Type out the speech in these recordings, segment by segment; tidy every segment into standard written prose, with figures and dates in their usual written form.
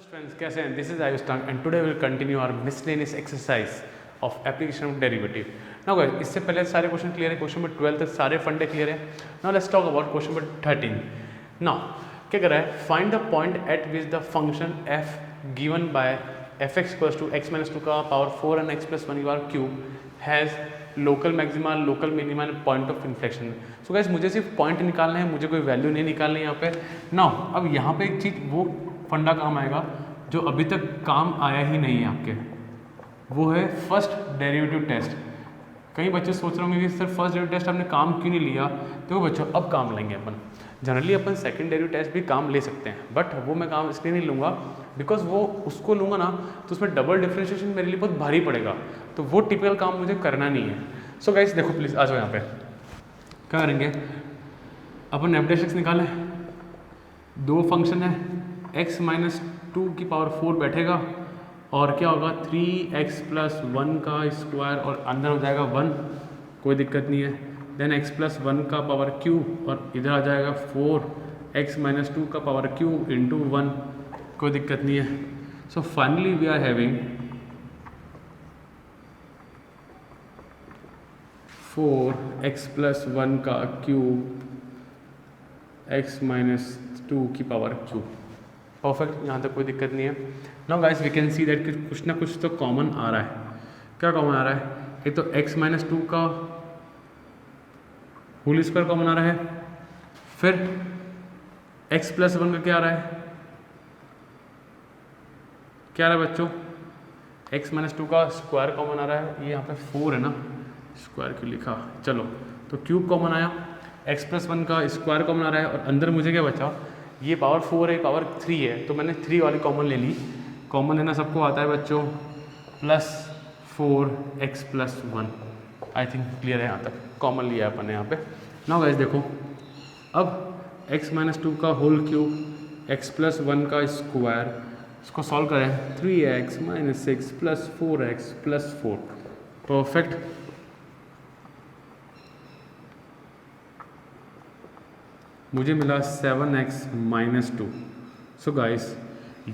friends, कैसे हैं? This is Ayush Tang and today we'll continue our miscellaneous exercise of application of derivative. Now guys, इससे पहले सारे question clear है, question number 12 तक सारे फंडे क्लियर है. Now let's talk about question number 13. Now क्या कर रहा है? Find the point at which the function f given by fx equals to x minus 2 का power 4 and x plus 1 की power cube has local maxima, local minima and point of inflection. So guys मुझे सिर्फ point निकालना है, मुझे कोई value नहीं निकालनी है यहाँ पे. नाउ अब यहाँ पे एक चीज़ वो फंडा काम आएगा जो अभी तक काम आया ही नहीं है आपके, वो है फर्स्ट डेरिवेटिव टेस्ट. कई बच्चे सोच रहे होंगे कि सर फर्स्ट डेरिवेटिव टेस्ट आपने काम क्यों नहीं लिया. तो बच्चों अब काम लेंगे अपन. जनरली अपन सेकंड डेरिवेटिव टेस्ट भी काम ले सकते हैं, बट वो मैं काम इसलिए नहीं लूँगा बिकॉज वो उसको लूँगा ना तो उसमें डबल डिफरेंशिएशन मेरे लिए बहुत भारी पड़ेगा, तो वो टिपिकल काम मुझे करना नहीं है. सो गाइस देखो प्लीज़ आ जाओ यहाँ पे. क्या करेंगे अपन? एफ डैश एक्स निकालें. दो फंक्शन है, x माइनस 2 की पावर 4 बैठेगा और क्या होगा 3x प्लस 1 का स्क्वायर और अंदर हो जाएगा 1, कोई दिक्कत नहीं है. देन x प्लस 1 का पावर क्यूब और इधर आ जाएगा 4x माइनस 2 का पावर क्यूब इंटू 1, कोई दिक्कत नहीं है. So finally we are having 4x plus 1 का क्यूब x माइनस 2 की पावर क्यूब. परफेक्ट, यहाँ तक कोई दिक्कत नहीं है. Now guys we can see that कि कुछ ना कुछ तो कॉमन आ रहा है. क्या कॉमन आ रहा है? एक तो x माइनस 2 का होल स्क्वायर कॉमन आ रहा है, फिर x प्लस 1 का क्या आ रहा है? क्या आ रहा है बच्चों? x माइनस 2 का स्क्वायर कॉमन आ रहा है. ये यहाँ पे 4 है ना, स्क्वायर क्यों लिखा, चलो तो क्यूब कॉमन आया. x प्लस 1 का स्क्वायर कॉमन आ रहा है और अंदर मुझे क्या बचा? ये पावर 4 है, पावर 3 है, तो मैंने 3 वाली कॉमन ले ली. कॉमन लेना सबको आता है बच्चों. Plus 4x plus 1. I think clear है, यहाँ तक कॉमन लिया है अपन ने यहाँ पे. नाउ गाइस देखो, अब x माइनस 2 का होल क्यूब, x प्लस 1 का स्क्वायर, इसको सॉल्व करें. 3x minus 6 plus 4x plus 4. Perfect. मुझे मिला 7x माइनस 2. सो गाइस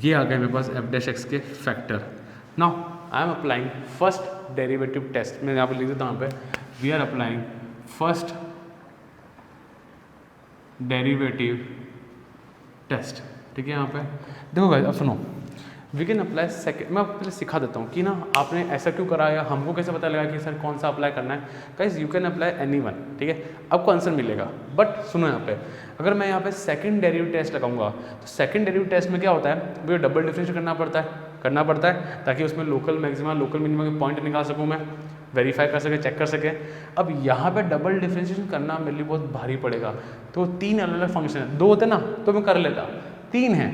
ये आ गए मेरे पास एफ डैश एक्स के factor. Now I am applying first derivative test. मैं यहाँ पर लिख देता हूँ यहाँ पे we are applying first derivative test. ठीक है, यहाँ पे देखो गाइस अब सुनो, वी कैन अप्लाई सेकेंड. मैं पहले सिखा देता हूँ कि ना आपने ऐसा क्यों करा या हमको कैसे पता लगा कि सर कौन सा अप्लाई करना है. Guys you can apply any one. ठीक है, आपको आंसर मिलेगा, बट सुनो यहाँ पे अगर मैं यहाँ पे सेकंड डेरिवेटिव टेस्ट लगाऊंगा तो सेकंड डेरिवेटिव टेस्ट में क्या होता है? मुझे डबल डिफरेंशिएट करना पड़ता है ताकि उसमें लोकल मैक्सिमा, लोकल मिनिमा के पॉइंट निकाल सकूँ, मैं वेरीफाई कर सके, चेक कर सके. अब यहाँ पे डबल डिफरेंशिएशन करना मेरे लिए बहुत भारी पड़ेगा. तो 3 अलग अलग फंक्शन है. 2 होते ना तो मैं कर लेता, 3 है.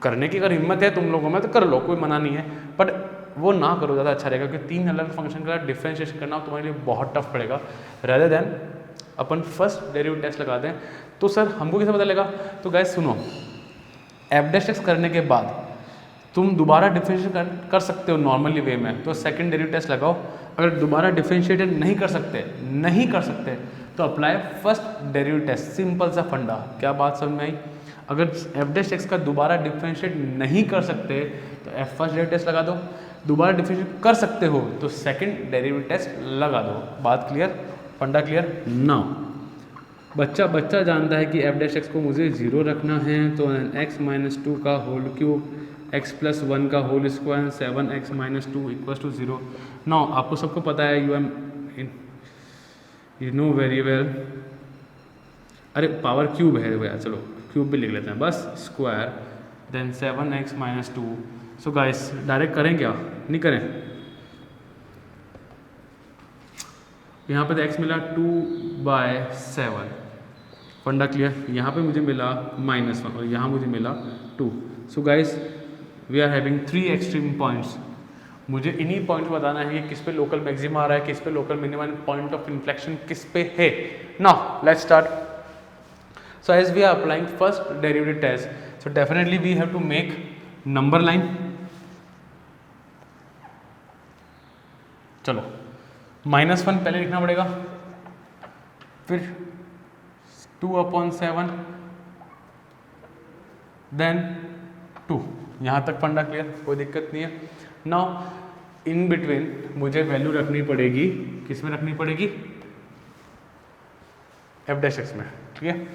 करने की अगर हिम्मत है तुम लोगों में तो कर लो, कोई मना नहीं है, बट वो ना करो, ज़्यादा अच्छा रहेगा. क्योंकि 3 अलग फंक्शन का डिफरेंशिएशन करना तुम्हारे लिए बहुत टफ पड़ेगा. रेदर देन अपन फर्स्ट डेरिवेटिव टेस्ट लगाते हैं. तो सर हमको कैसे पता लगा? तो गाइस सुनो, एफ डैश एक्स करने के बाद तुम दोबारा डिफरेंशिएट कर सकते हो नॉर्मली वे में, तो सेकंड डेरिवेटिव टेस्ट लगाओ. अगर दोबारा डिफरेंशिएट नहीं कर सकते तो apply first derivative test. Simple सा फंडा. क्या बात समझ में आई? अगर एफ डैश एक्स का दोबारा डिफरेंशिएट नहीं कर सकते तो एफ फर्स्ट डेरिवेटिव टेस्ट लगा दो. दोबारा डिफरेंशिएट कर सकते हो तो सेकंड डेरिवेटिव टेस्ट लगा दो. बात क्लियर, फंडा क्लियर. नाउ बच्चा जानता है कि एफ डैश एक्स को मुझे 0 रखना है, तो x माइनस 2 का होल क्यूब, x प्लस 1 का whole square, 7x minus 2 equals to 0. Now आपको सबको पता है, यू नो वेरी वेल. अरे पावर क्यूब है भैया, चलो क्यूब भी लिख लेते हैं बस. Square then 7x minus 2. So guys direct करें क्या? नहीं करें. यहाँ पे तो x मिला 2/7. फंडा क्लियर. यहाँ पे मुझे मिला -1 और यहाँ मुझे मिला 2. So guys we are having 3 extreme points. मुझे इन्हीं पॉइंट्स बताना है कि किस पे लोकल मैक्सिमा आ रहा है, किस पे local minima, point of inflection किस पे है. Now let's start. So as we are applying first derivative test, so definitely we have to make number line. चलो -1 पहले लिखना पड़ेगा, फिर 2/7 देन 2. यहाँ तक फंडा क्लियर, कोई दिक्कत नहीं है। नाउ इन बिटवीन मुझे वैल्यू रखनी पड़ेगी, किस में रखनी पड़ेगी, f' में, ठीक है।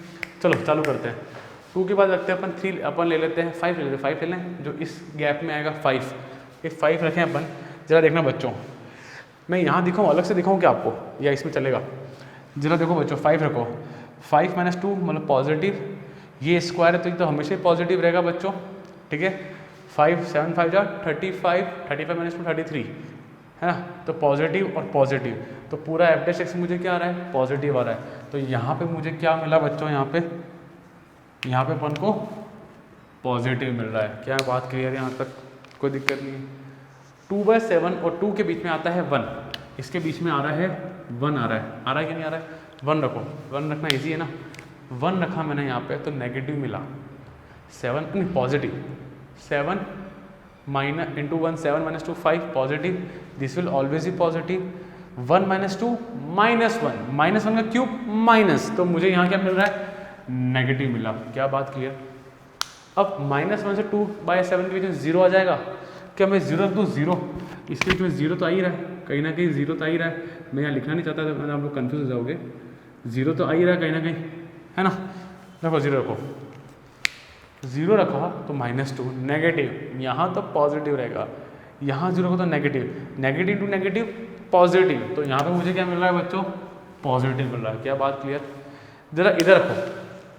चलो चालू करते हैं। 2 के बाद रखते हैं अपन 3, अपन ले लेते हैं 5 ले लेते हैं, 5 ले लें, जो इस गैप में आएगा 5, ये 5 रखें अपन। जरा देखना बच्चों, मैं यहाँ दिखाऊँ, अलग से दिखाऊँ क्या आपको, या इसमें चलेगा? जरा देखो बच्चों, 5 रखो, 5 - 2 मतलब पॉजिटिव, ये स्क्वायर है तो ये तो हमेशा ही पॉजिटिव रहेगा बच्चों, ठीक है। 5 7 5 जा 35, 35 - 2 33, है ना, तो पॉजिटिव और पॉजिटिव, तो पूरा f' मुझे क्या आ रहा है, पॉजिटिव आ रहा है। तो यहाँ पे मुझे क्या मिला बच्चों, यहाँ पे अपन को पॉजिटिव मिल रहा है। क्या बात क्लियर है यहाँ तक, कोई दिक्कत नहीं है। 2/7 और 2 के बीच में आता है 1, इसके बीच में आ रहा है 1, आ रहा है कि नहीं आ रहा है? 1 रखो, 1 रखना ईजी है ना, 1 रखा मैंने यहाँ पे तो नेगेटिव मिला, 7 नहीं positive, 7 into 1 7 - 2 5 positive, this will always be positive. 1 - 2 -1, -1 का क्यूब माइनस, तो मुझे यहाँ क्या मिल रहा है, नेगेटिव मिला। क्या बात क्लियर? अब -1 से 2/7 के बीच में 0 आ जाएगा, क्या मैं 0 रख दूँ, 0, इसके बीच में 0 तो आ ही रहा है, कहीं ना कहीं 0 तो आ ही रहा है। मैं यहाँ लिखना नहीं चाहता था, आप लोग कन्फ्यूज हो जाओगे, 0 तो आ ही रहा है कहीं ना कहीं, है ना। देखो 0 रखो, 0 रखा तो -2 नेगेटिव, यहाँ तो पॉजिटिव रहेगा, यहाँ 0 रखो तो negative, negative to negative positive, तो यहाँ पे मुझे क्या मिल रहा है बच्चों, पॉजिटिव मिल रहा है। क्या बात क्लियर? जरा इधर रखो,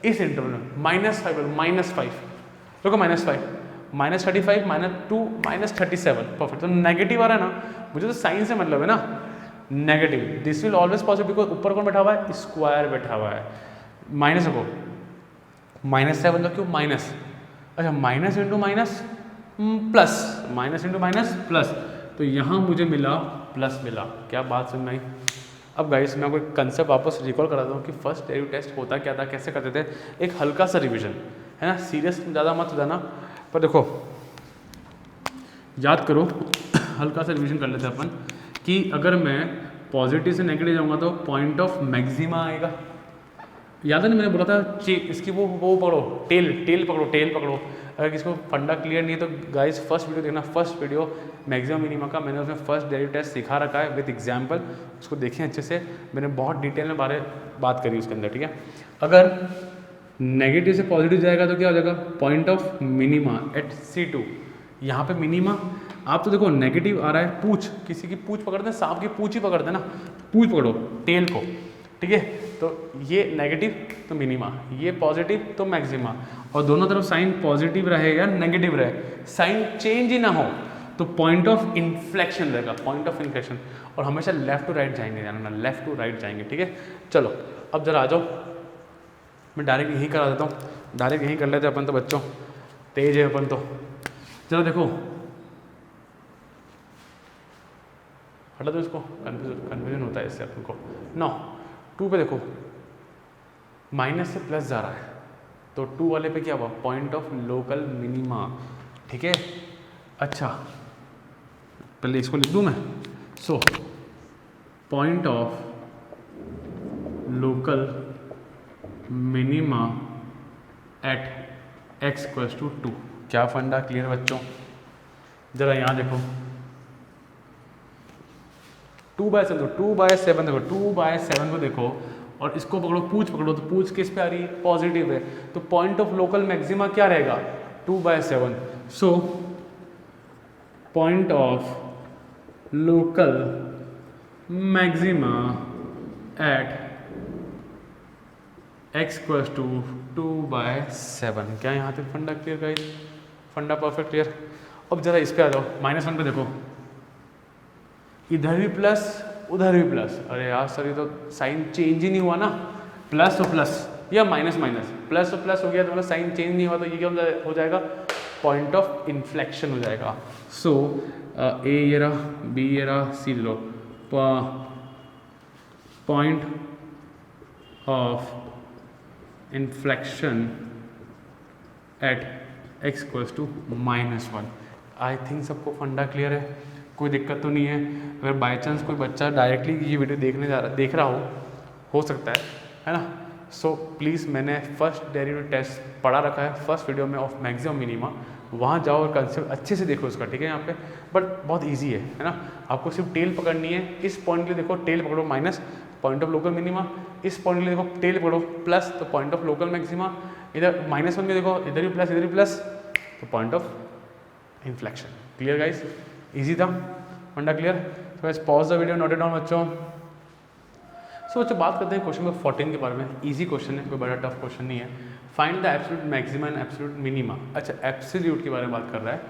इस इंटरवल में -5 देखो, -5 -35 -2 -37 परफेक्ट, तो नेगेटिव आ रहा है ना, मुझे तो साइन से मतलब है ना, negative, this will always positive, because ऊपर कौन बैठा हुआ है, स्क्वायर बैठा हुआ है। माइनस रखो, -7 का क्यों माइनस, अच्छा minus into minus plus, minus into minus plus, तो यहाँ मुझे मिला प्लस मिला। क्या बात समझ में आई? अब गाइस मैं आपको एक कंसेप्ट वापस रिकॉल कराता हूँ कि फर्स्ट डेरिवेटिव टेस्ट होता क्या था, कैसे करते थे, एक हल्का सा रिवीजन है ना, सीरियस ज़्यादा मत हो जाना, पर देखो याद करो हल्का सा रिवीजन कर लेते हैं अपन कि अगर मैं पॉजिटिव से नेगेटिव जाऊँगा तो पॉइंट ऑफ मैक्सिमा आएगा। याद है ना, मैंने बोला था इसकी वो पकड़ो, टेल पकड़ो। अगर किसको फंडा क्लियर नहीं है तो गाइस फर्स्ट वीडियो देखना, फर्स्ट वीडियो मैक्सिमम मिनिमा का, मैंने उसमें फर्स्ट डेरिवेटिव टेस्ट सिखा रखा है विद एग्जाम्पल, उसको देखें अच्छे से, मैंने बहुत डिटेल में बात करी उसके अंदर, ठीक है। अगर नेगेटिव से पॉजिटिव जाएगा तो क्या हो जाएगा, point of minima eight C2, यहाँ पे मिनिमा, आप तो देखो नेगेटिव आ रहा है, पूछ, किसी की पूछ पकड़ते हैं, सांप की पूछ ही पकड़ते हैं ना, पूछ पकड़ो टेल को, ठीक है। तो ये नेगेटिव तो मिनिमा, ये पॉजिटिव तो मैक्सिमा, और दोनों तरफ साइन पॉजिटिव रहे या नेगेटिव रहे, साइन चेंज ही ना हो तो पॉइंट ऑफ इन्फ्लेक्शन रहेगा, पॉइंट ऑफ इन्फ्लेक्शन, और हमेशा लेफ्ट टू राइट जाएंगे, जानना लेफ्ट टू राइट जाएंगे, ठीक है। चलो अब जरा आ जाओ, मैं डायरेक्ट यहीं करा देता हूँ, डायरेक्ट यहीं कर लेते अपन तो बच्चों, तेज है अपन तो। चलो देखो हटा दो इसको, कन्फ्यूजन होता है इससे अपन को। 2 पे देखो माइनस से प्लस जा रहा है, तो 2 वाले पे क्या हुआ, पॉइंट ऑफ लोकल मिनिमा, ठीक है। अच्छा पहले इसको लिख दूँ मैं, so point of local minima at x = 2। क्या फंडा क्लियर बच्चों? जरा यहाँ देखो 2/7 देखो, 2/7 को देखो और इसको पकड़ो, पूछ पकड़ो, तो पूछ किस पे आ रही है, पॉजिटिव है, तो पॉइंट ऑफ लोकल मैक्सिमा क्या रहेगा, 2/7। सो point of local maxima eight x = 2/7। क्या यहाँ तक फंडा क्लियर गाइस? फंडा परफेक्ट क्लियर। अब जरा इस पे आ जाओ, -1 पे देखो, इधर भी प्लस उधर भी प्लस, अरे यार सर ये तो साइन चेंज ही नहीं हुआ ना, प्लस तो प्लस या माइनस माइनस, प्लस तो प्लस हो गया तो मतलब साइन चेंज नहीं हुआ, तो ये क्या हो जाएगा, पॉइंट ऑफ इन्फ्लेक्शन हो जाएगा। सो ए ये रहा, बी ये रहा, सी लो, point of inflection at x = -1। I think सबको फंडा क्लियर है, कोई दिक्कत तो नहीं है। अगर बाई चांस कोई बच्चा डायरेक्टली ये वीडियो देख रहा हो सकता है ना। सो प्लीज़ मैंने फर्स्ट डेरिवेटिव टेस्ट पढ़ा रखा है फर्स्ट वीडियो में ऑफ मैक्सिमम मिनिमा, वहाँ जाओ और कंसेप्ट अच्छे से देखो उसका, ठीक है। यहाँ पे बट बहुत इजी है ना, आपको सिर्फ टेल पकड़नी है। इस पॉइंट के लिए देखो टेल पकड़ो minus point of local minima, इस पॉइंट के लिए देखो टेल पकड़ो प्लस तो पॉइंट ऑफ लोकल मैक्सिमा, इधर -1 में देखो इधर भी प्लस तो point of inflection. Clear guys, easy था फंडा, क्लियर। तो guys pause the video, note it down बच्चों। सो बच्चों बात करते हैं क्वेश्चन नंबर 14 के बारे में। इजी क्वेश्चन है, कोई बड़ा टफ क्वेश्चन नहीं है। Find the absolute maxima and absolute minima. अच्छा एब्सोल्यूट के बारे में बात कर रहा है।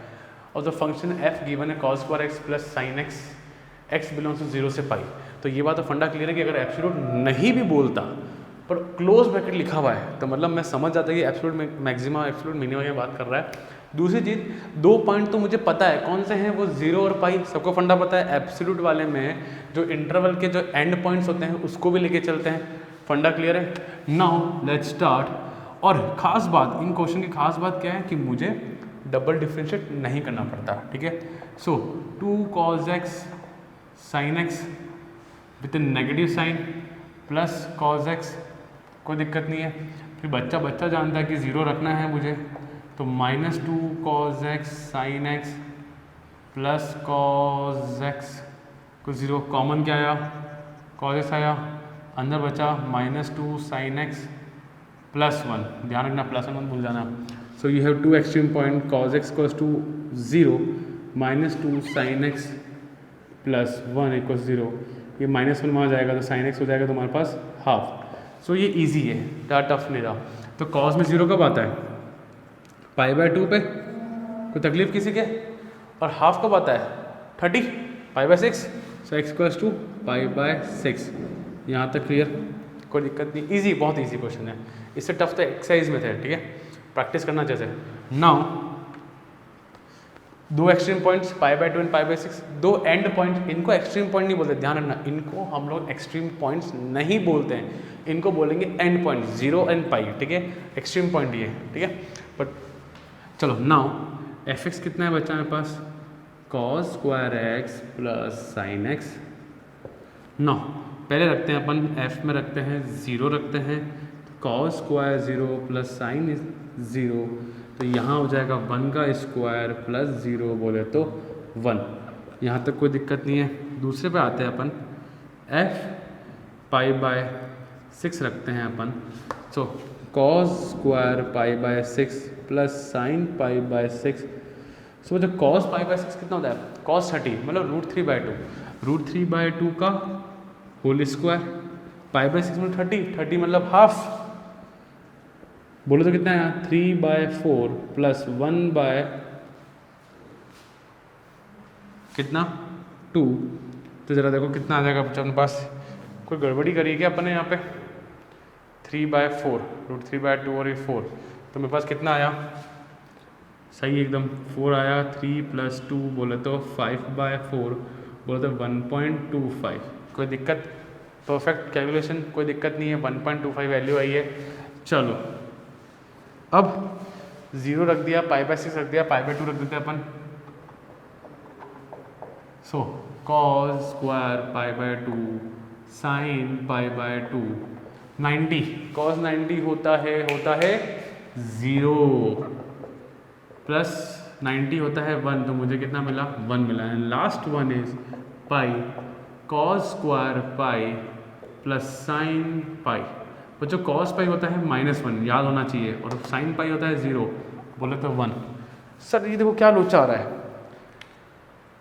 और द फंक्शन एफ गिवन है cos स्क्वायर x plus sine x, x belongs to 0 से पाई। तो ये बात तो फंडा क्लियर है कि अगर एब्सोल्यूट नहीं भी बोलता पर क्लोज ब्रैकेट लिखा हुआ है तो मतलब मैं समझ जाता कि एब्सोल्यूट मैक्सिमा एब्सोल्यूट मिनिमा की बात कर रहा है। दूसरी चीज़, 2 पॉइंट तो मुझे पता है कौन से हैं, वो 0 और पाई, सबको फंडा पता है। एब्सोल्यूट वाले में जो इंटरवल के जो एंड पॉइंट्स होते हैं उसको भी लेके चलते हैं, फंडा क्लियर है। Now let's start. और ख़ास बात, इन क्वेश्चन की खास बात क्या है कि मुझे डबल डिफ्रेंशिएट नहीं करना पड़ता, ठीक है। So 2 cos x sin x with negative sine plus cos x, कोई दिक्कत नहीं है। फिर बच्चा जानता है कि 0 रखना है मुझे, तो -2 cos x sin x plus cos x को 0 कॉमन क्या आया, cos x आया, अंदर बचा -2 sin x प्लस 1, ध्यान रखना प्लस 1 मत भूल जाना। So you have 2 extreme point, cos x equals to 0, -2 sin x plus 1 equals 0। ये -1 वहाँ जाएगा तो sin x हो जाएगा तुम्हारे पास हाफ। सो ये इजी है, ज़्यादा टफ नहीं रहा। तो cos में 0 कब आता है, π/2 पे, कोई तकलीफ किसी के। और हाफ कब आता है, 30 π/6। सो x इक्वल्स टू π/6। यहाँ तक क्लियर, कोई दिक्कत नहीं, इजी, बहुत इजी क्वेश्चन है। इससे टफ तो एक्सरसाइज में थे, ठीक है, प्रैक्टिस करना जैसे। Now 2 extreme points π/2 and π/6, 2 end point, इनको एक्सट्रीम पॉइंट नहीं बोलते, ध्यान रखना, इनको हम लोग एक्सट्रीम पॉइंट्स नहीं बोलते हैं, इनको बोलेंगे एंड पॉइंट, 0 एंड पाई, ठीक है, एक्सट्रीम पॉइंट ये, ठीक है। बट चलो नाउ fx कितना है बच्चा मेरे पास, cos स्क्वायर x plus sign x। Now पहले रखते हैं अपन f में रखते हैं 0 रखते हैं, cos स्क्वायर 0 प्लस साइन 0, तो यहाँ हो जाएगा 1 का स्क्वायर प्लस 0 बोले तो 1। यहाँ तक कोई दिक्कत नहीं है। दूसरे पे आते हैं अपन, f π/6 रखते हैं अपन। सो cos स्क्वायर π/6 प्लस साइन π/6। सो जब cos π/6 कितना होता है, cos 30 मतलब √3/2, √3/2 का होल स्क्वायर, π/6 मतलब 30 मतलब हाफ, बोलो तो कितना है 3/4 प्लस 1/ कितना 2। तो ज़रा देखो कितना आ जाएगा बच्चा अपने पास, कोई गड़बड़ी करी क्या अपने यहाँ पे, 3/4 √3/2 और ये 4, तो मेरे पास कितना आया, सही एकदम 4 आया। 3 + 2 बोले तो 5/4 बोले तो 1.25, कोई दिक्कत, परफेक्ट कैलकुलेशन, कोई दिक्कत नहीं है, 1.25 वैल्यू आई है। चलो अब 0 रख दिया, π/6 रख दिया, π/2 रख देते हैं अपन। सो cos स्क्वायर π/2 साइन π/2 90, cos 90 होता है 0 प्लस 90 होता है 1, तो मुझे कितना मिला, 1 मिला। And last one is pi, cos square pi plus sine pi. बच्चों cos पाई होता है -1, याद होना चाहिए, और साइन पाई होता है 0, बोले तो 1। सर ये देखो क्या लोचा आ रहा है,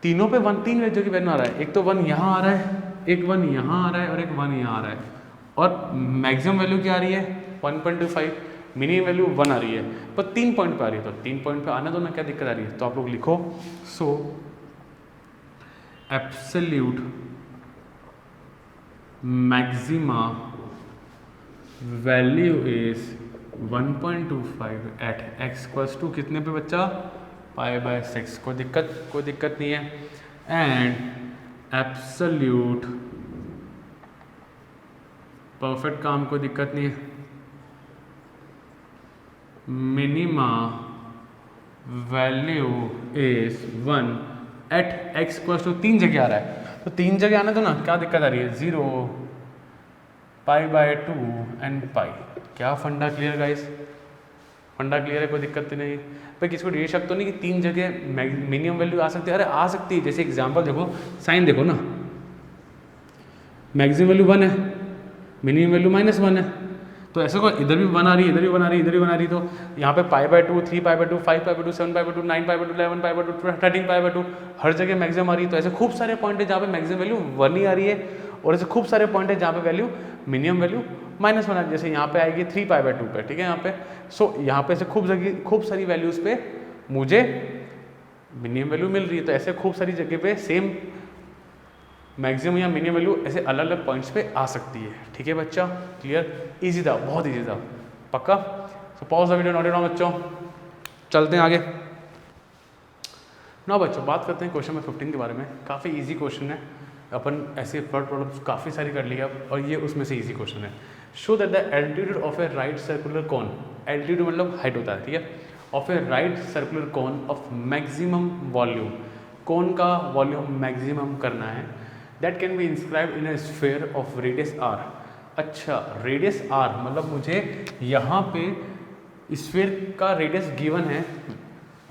तीनों पे 1, 3 वैल्यू की वैल्यू आ रहा है, एक तो 1 यहाँ आ रहा है, एक 1 यहाँ आ रहा है और एक 1 यहाँ आ रहा है, और मैक्सिमम वैल्यू क्या आ रही है 1.25, मिनिमम वैल्यू 1 आ रही है, पर 3 पॉइंट पे आ रही है, तो 3 पॉइंट पे आने दो ना, क्या दिक्कत आ रही है। तो आप लोग लिखो, so absolute maxima value is 1.25 at x equals to कितने पे बच्चा, π/6, कोई दिक्कत नहीं है। एंड एब्सोल्यूट, परफेक्ट काम, कोई दिक्कत नहीं है। Minima value is 1 at x equals to 3 जगह आ रहा है, तो 3 जगह आने दो ना, क्या दिक्कत आ रही है, 0, π/2 एंड पाई। क्या फंडा क्लियर गाइस? फंडा क्लियर है, कोई दिक्कत तो नहीं भाई? किसी को ये शक तो नहीं कि 3 जगह मिनिमम वैल्यू आ सकती है? अरे आ सकती है। जैसे एग्जांपल देखो, साइन देखो ना, मैक्सिमम वैल्यू 1 है, मिनिमम वैल्यू -1 है, तो ऐसे को इधर भी 1 आ रही है, इधर भी 1 आ रही है, इधर भी 1 आ रही है, तो यहाँ पे π/2, 3π/2, 5π/2, 7π/2, 9π/2, 11π/2, 13π/2 हर जगह मैक्सिमम आ रही है। तो ऐसे खूब सारे पॉइंट है जहाँ पे मैक्सिमम वैल्यू 1 ही आ रही है, और ऐसे खूब सारे पॉइंट है जहाँ पे वैल्यू मिनिमम वैल्यू -1 आ रही है। जैसे यहाँ पे आएगी 3π/2 पे, ठीक है यहाँ पे। सो यहाँ पे से खूब सारी वैल्यूज़ पे मुझे मिनिमम वैल्यू मिल रही है। तो ऐसे खूब सारी जगह पे सेम मैक्सिमम या मिनिमम वैल्यू ऐसे अलग अलग पॉइंट्स पे आ सकती है। ठीक है बच्चा, क्लियर? इजी था, बहुत इजी था, पक्का? So pause the video, note it down बच्चों, चलते हैं आगे। ना बच्चों बात करते हैं क्वेश्चन नंबर 15 के बारे में। काफ़ी इजी क्वेश्चन है, अपन ऐसे वर्ड प्रॉब्लम्स काफ़ी सारी कर लिया और ये उसमें से इजी क्वेश्चन है। Show that the altitude of a right circular cone, altitude मतलब हाइट होता है, ठीक है, of a right circular cone of maximum volume, cone का वॉल्यूम मैक्सिमम करना है, that can be inscribed in a sphere of radius r। अच्छा, radius r मतलब मुझे यहाँ पे स्फीयर का रेडियस गिवन है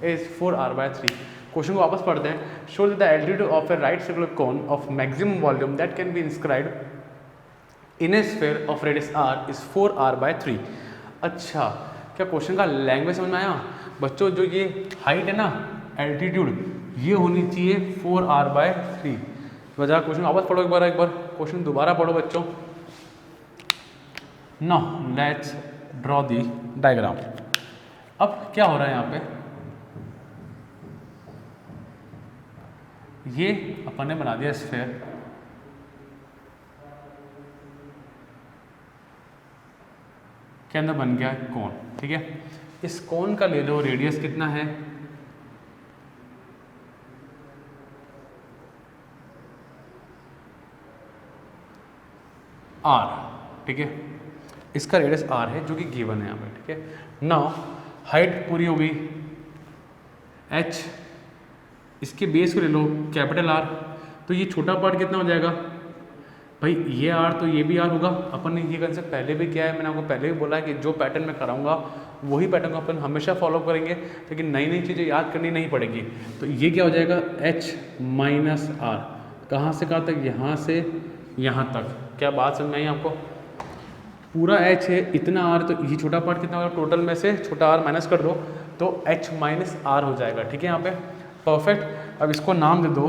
इज 4r/3। क्वेश्चन को वापस पढ़ते हैं। Show that the altitude of a right circular cone of maximum volume that can be inscribed in A sphere of radius r is 4r/3। अच्छा, क्या क्वेश्चन का language समझ में आया बच्चों? जो ये हाइट है ना, एल्टीट्यूड, ये होनी चाहिए 4r/3। वजह क्वेश्चन वापस पढ़ो एक बार क्वेश्चन दोबारा पढ़ो बच्चों। Now let's draw the diagram. अब क्या हो रहा है यहाँ पे, ये अपन ने बना दिया स्फीयर, के अंदर बन गया कोन, ठीक है। इस कोन का ले लो रेडियस कितना है, r, ठीक है, इसका रेडियस r है जो कि गिवन है यहाँ पे, ठीक है। नाउ हाइट पूरी हो गई, h, इसके बेस को ले लो कैपिटल R, तो ये छोटा पार्ट कितना हो जाएगा भाई, ये R तो ये भी R होगा। अपन ने ये कंसेप्ट पहले भी किया है, मैंने आपको पहले भी बोला है कि जो पैटर्न मैं कराऊंगा वही पैटर्न को अपन हमेशा फॉलो करेंगे, लेकिन नई नई चीज़ें याद करनी नहीं पड़ेगी। तो ये क्या हो जाएगा, h माइनस R, कहाँ से कहाँ तक, यहाँ से यहाँ तक। क्या बात समझ में आई आपको? पूरा h है, इतना R, तो ये छोटा पार्ट कितना होगा, टोटल में से छोटा r माइनस कर दो तो h माइनस R हो जाएगा, ठीक है यहाँ पे, परफेक्ट। अब इसको नाम दे दो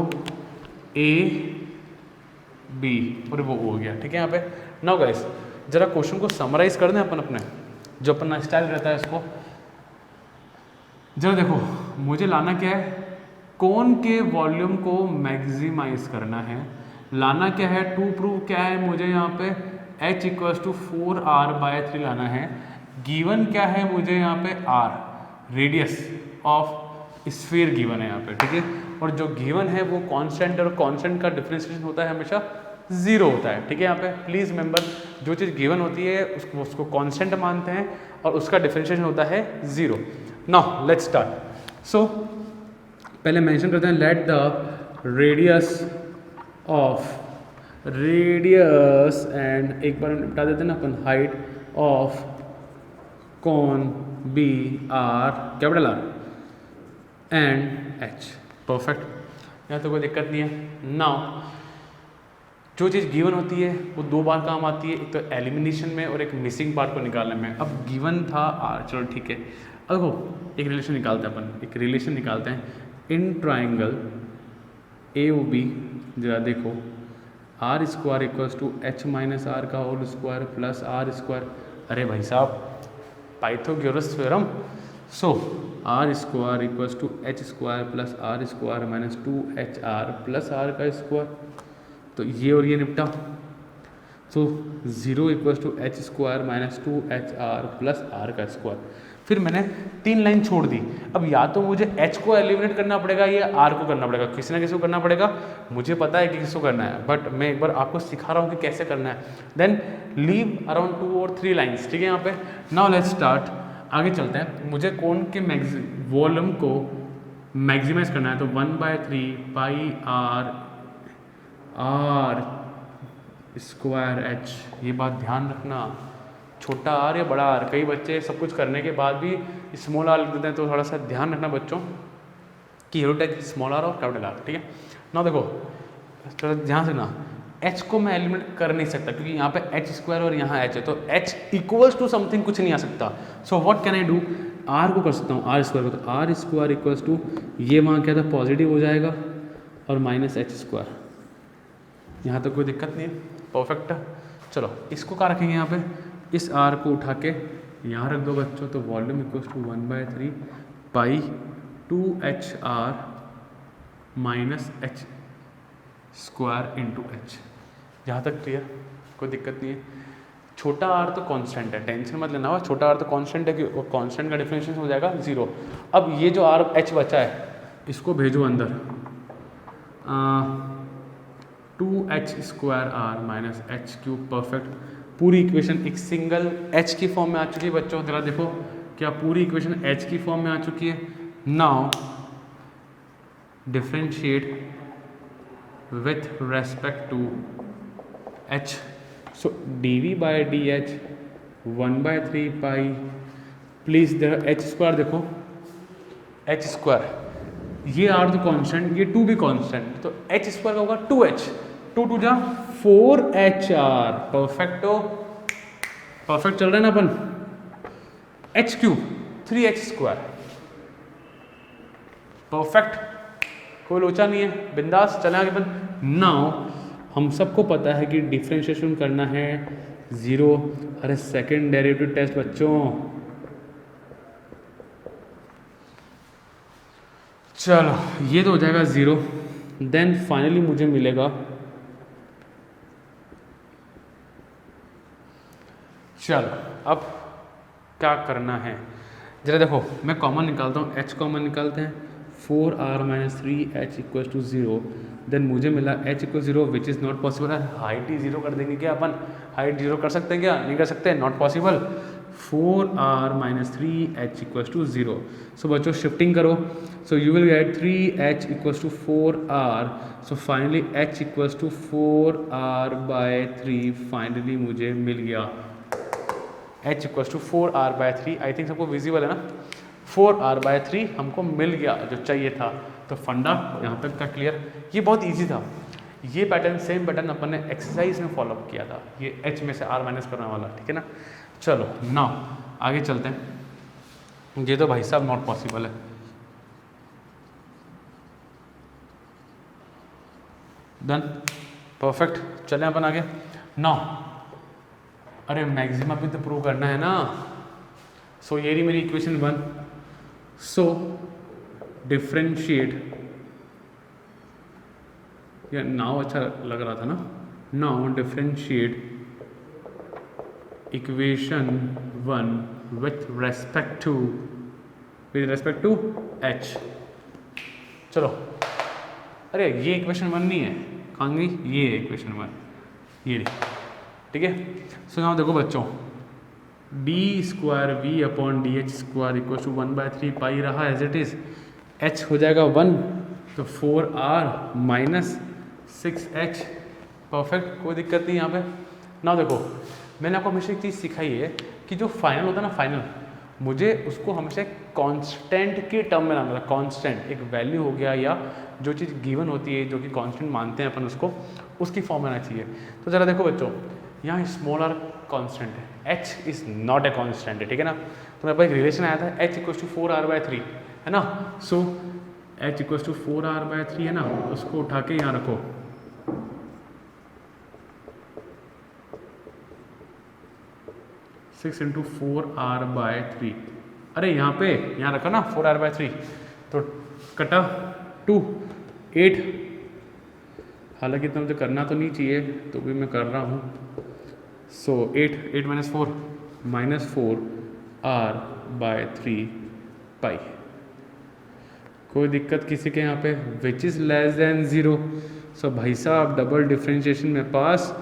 A B और वो हो गया, ठीक है यहाँ पे। नाउ गाइस जरा क्वेश्चन को समराइज कर दें अपन अपने, जो अपना स्टाइल रहता है इसको। जरा देखो, मुझे लाना क्या है, कोन के वॉल्यूम को मैक्सिमाइज करना है। लाना क्या है, टू प्रूव क्या है मुझे यहाँ पे, h इक्वल्स टू 4r/3 लाना है। गिवन क्या है मुझे यहाँ पे, r, radius of sphere given है यहाँ पे, ठीक है। और जो गिवन है वो कांस्टेंट, और कांस्टेंट का डिफरेंशिएशन होता है हमेशा 0 होता है, ठीक है। यहाँ पे प्लीज़ रिमेंबर, जो चीज़ गिवन होती है उसको कांस्टेंट मानते हैं और उसका डिफरेंशिएशन होता है 0। Now let's start. सो पहले मेंशन करते हैं, लेट द रेडियस एंड एक बार बता देते हैं ना अपन, height of cone be R, capital R and h, perfect. यहाँ तो कोई दिक्कत नहीं है। नाउ जो चीज़ गिवन होती है वो 2 बार काम आती है, एक तो एलिमिनेशन में और एक मिसिंग पार्ट को निकालने में। अब गिवन था r, चलो ठीक है। अब देखो एक रिलेशन निकालते हैं अपन, एक रिलेशन निकालते हैं इन ट्राइंगल AOB। जरा देखो, r square equals to h minus R का whole square plus R square. अरे भाई साहब, Pythagoras theorem. So r square equals to h square plus R square minus 2HR plus R का square. तो ये और ये निपटा। So 0 equals to h square minus 2HR plus R का स्क्वायर। फिर मैंने 3 लाइन छोड़ दी। अब या तो मुझे h को एलिमिनेट करना पड़ेगा या r को करना पड़ेगा, किसी ना किसी को करना पड़ेगा। मुझे पता है कि किसको करना है, बट मैं एक बार आपको सिखा रहा हूँ कि कैसे करना है। देन लीव अराउंड 2 और 3 लाइन्स, ठीक है यहाँ पे। नाउ लेट्स स्टार्ट, आगे चलते हैं। मुझे कोन के वॉल्यूम को मैक्सिमाइज करना है, तो 1/3 पाई r स्क्वायर h। ये बात ध्यान रखना, छोटा आर या बड़ा आर, कई बच्चे सब कुछ करने के बाद भी स्मॉल आर लिख देते हैं, तो थोड़ा सा ध्यान रखना बच्चों कि हीरो टैग स्मॉल आर और कैपिटल आर, ठीक है ना। देखो थोड़ा ध्यान से ना, h को मैं एलिमिनेट कर नहीं सकता क्योंकि यहाँ पे h स्क्वायर और यहाँ h है, तो h इक्वल्स टू समथिंग कुछ नहीं आ सकता। So what can I do, r को कर सकता हूँ r स्क्वायर को, तो r स्क्वायर इक्वल्स टू ये वहाँ क्या था पॉजिटिव हो जाएगा और माइनस h स्क्वायर, यहाँ तो कोई दिक्कत नहीं है, परफेक्ट है। चलो इसको क्या रखेंगे यहाँ पे, इस r को उठा के यहाँ रख दो बच्चों, तो volume equals to 1/3 pi 2HR minus h square into h। यहाँ तक क्लियर, कोई दिक्कत नहीं है। छोटा r तो कांस्टेंट है, टेंशन मत लेना, छोटा r तो कांस्टेंट है कि वो कांस्टेंट का डिफरेंशिएशन हो जाएगा 0। अब ये जो r h बचा है इसको भेजो अंदर, 2h square r minus H cube, perfect. पूरी इक्वेशन एक सिंगल h की फॉर्म में आ चुकी है बच्चों, जरा देखो क्या पूरी इक्वेशन h की फॉर्म में आ चुकी है। Now differentiate with respect to h, so dv by dh 1/3 pi, please h square देखो, h स्क्वायर ये r तो कांस्टेंट, ये 2 भी कांस्टेंट, तो h स्क्वायर का होगा 2h, 2 2 जा 4HR, परफेक्ट हो, परफेक्ट चल रहा है ना अपन। h cube 3h square, perfect, कोई लोचा नहीं है, बिंदास चले आगे अपन। नाउ हम सबको पता है कि डिफरेंशिएशन करना है 0, अरे सेकंड डेरिवेटिव टेस्ट बच्चों, चलो ये तो हो जाएगा 0, देन फाइनली मुझे मिलेगा, चलो अब क्या करना है जरा देखो, मैं कॉमन निकालता हूँ, h कॉमन निकालते हैं, 4r minus 3h equal to 0, then मुझे मिला h equal 0 which is not possible. Height ही 0 कर देंगे क्या अपन, हाइट 0 कर सकते हैं क्या, नहीं कर सकते, not possible. 4r minus 3h equal to 0, so बच्चों शिफ्टिंग करो, so you will get 3h equal to 4r, so finally h equal to 4r by 3 finally मुझे मिल गया, h equal to 4r by 3, I think सबको visible है ना, 4r by 3 हमको मिल गया जो चाहिए था। तो फंडा यहाँ तक का क्लियर, ये बहुत इजी था, ये पैटर्न सेम पैटर्न अपन ने एक्सरसाइज में फॉलो किया था, ये h में से r माइनस करने वाला, ठीक है ना। चलो नाउ आगे चलते हैं, ये तो भाई साहब नॉट पॉसिबल है, डन, परफेक्ट, चलें अपन आगे। नाउ अरे मैक्सिमा भी तो प्रूव करना है ना, सो ये रही मेरी इक्वेशन 1, सो डिफरेंशिएट, या नाउ अच्छा लग रहा था ना, now differentiate equation 1 with respect to h। चलो अरे ये इक्वेशन 1 नहीं है, कहाँ गई, ये है इक्वेशन 1, ये ठीक है। सो यहाँ देखो बच्चों, d square v upon d h square equal to 1/3 pi रहा एज इट इज़, h हो जाएगा 1, तो 4r माइनस 6h, परफेक्ट, कोई दिक्कत नहीं यहाँ पे ना। देखो मैंने आपको हमेशा एक चीज़ सिखाई है कि जो फाइनल होता है ना, फाइनल मुझे उसको हमेशा कांस्टेंट के टर्म में लाना था, कांस्टेंट एक वैल्यू हो गया या जो चीज़ गिवन होती है जो कि कांस्टेंट मानते हैं अपन उसको, उसकी फॉर्म में आना चाहिए। तो ज़रा देखो बच्चों, यहाँ स्मॉल आर कांस्टेंट है, h is not a constant है, ठीक है ना। तो मेरे पास एक रिलेशन आया था h इक्वल टू 4r/3 है ना, सो h इक्वल टू 4r/3 है ना, उसको उठा के यहाँ रखो, सिक्स इंटू 4r/3, अरे यहाँ रखा ना 4r/3, तो कटा 2 8, हालांकि इतना मुझे करना तो नहीं चाहिए तो भी मैं कर रहा हूँ। सो 8 माइनस 4 -4r/3 पाई, कोई दिक्कत किसी के यहाँ पे, विच इज़ लेस देन 0। सो भाई साहब डबल डिफ्रेंशिएशन में पास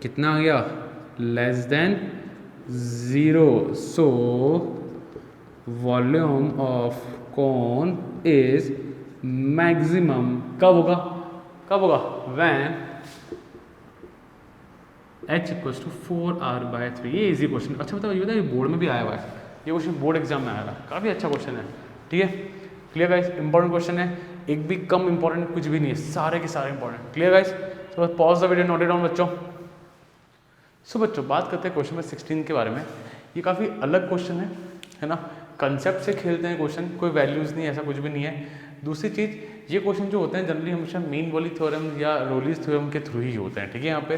कितना आ गया, less than 0। So volume of cone is maximum, कब होगा, when h equals to 4r/3। ये इजी क्वेश्चन। अच्छा बताओ, ये बोर्ड में भी आया हुआ है, ये क्वेश्चन बोर्ड एग्जाम में आया था, काफ़ी अच्छा क्वेश्चन है। ठीक है, क्लियर गाइस? इंपॉर्टेंट क्वेश्चन है, एक भी कम इंपॉर्टेंट कुछ भी नहीं है, सारे के सारे इंपॉर्टेंट। Clear guys? तो बस pause the video, note it down बच्चों। सो बच्चों, बात करते हैं क्वेश्चन नंबर 16 के बारे में। ये काफ़ी अलग क्वेश्चन है ना, कंसेप्ट से खेलते हैं क्वेश्चन, कोई वैल्यूज़ नहीं, ऐसा कुछ भी नहीं है। दूसरी चीज़, ये क्वेश्चन जो होते हैं जनरली हमेशा मीन वैल्यू थ्योरम या रोलिस थ्योरम के थ्रू ही होते हैं। ठीक है, यहाँ पे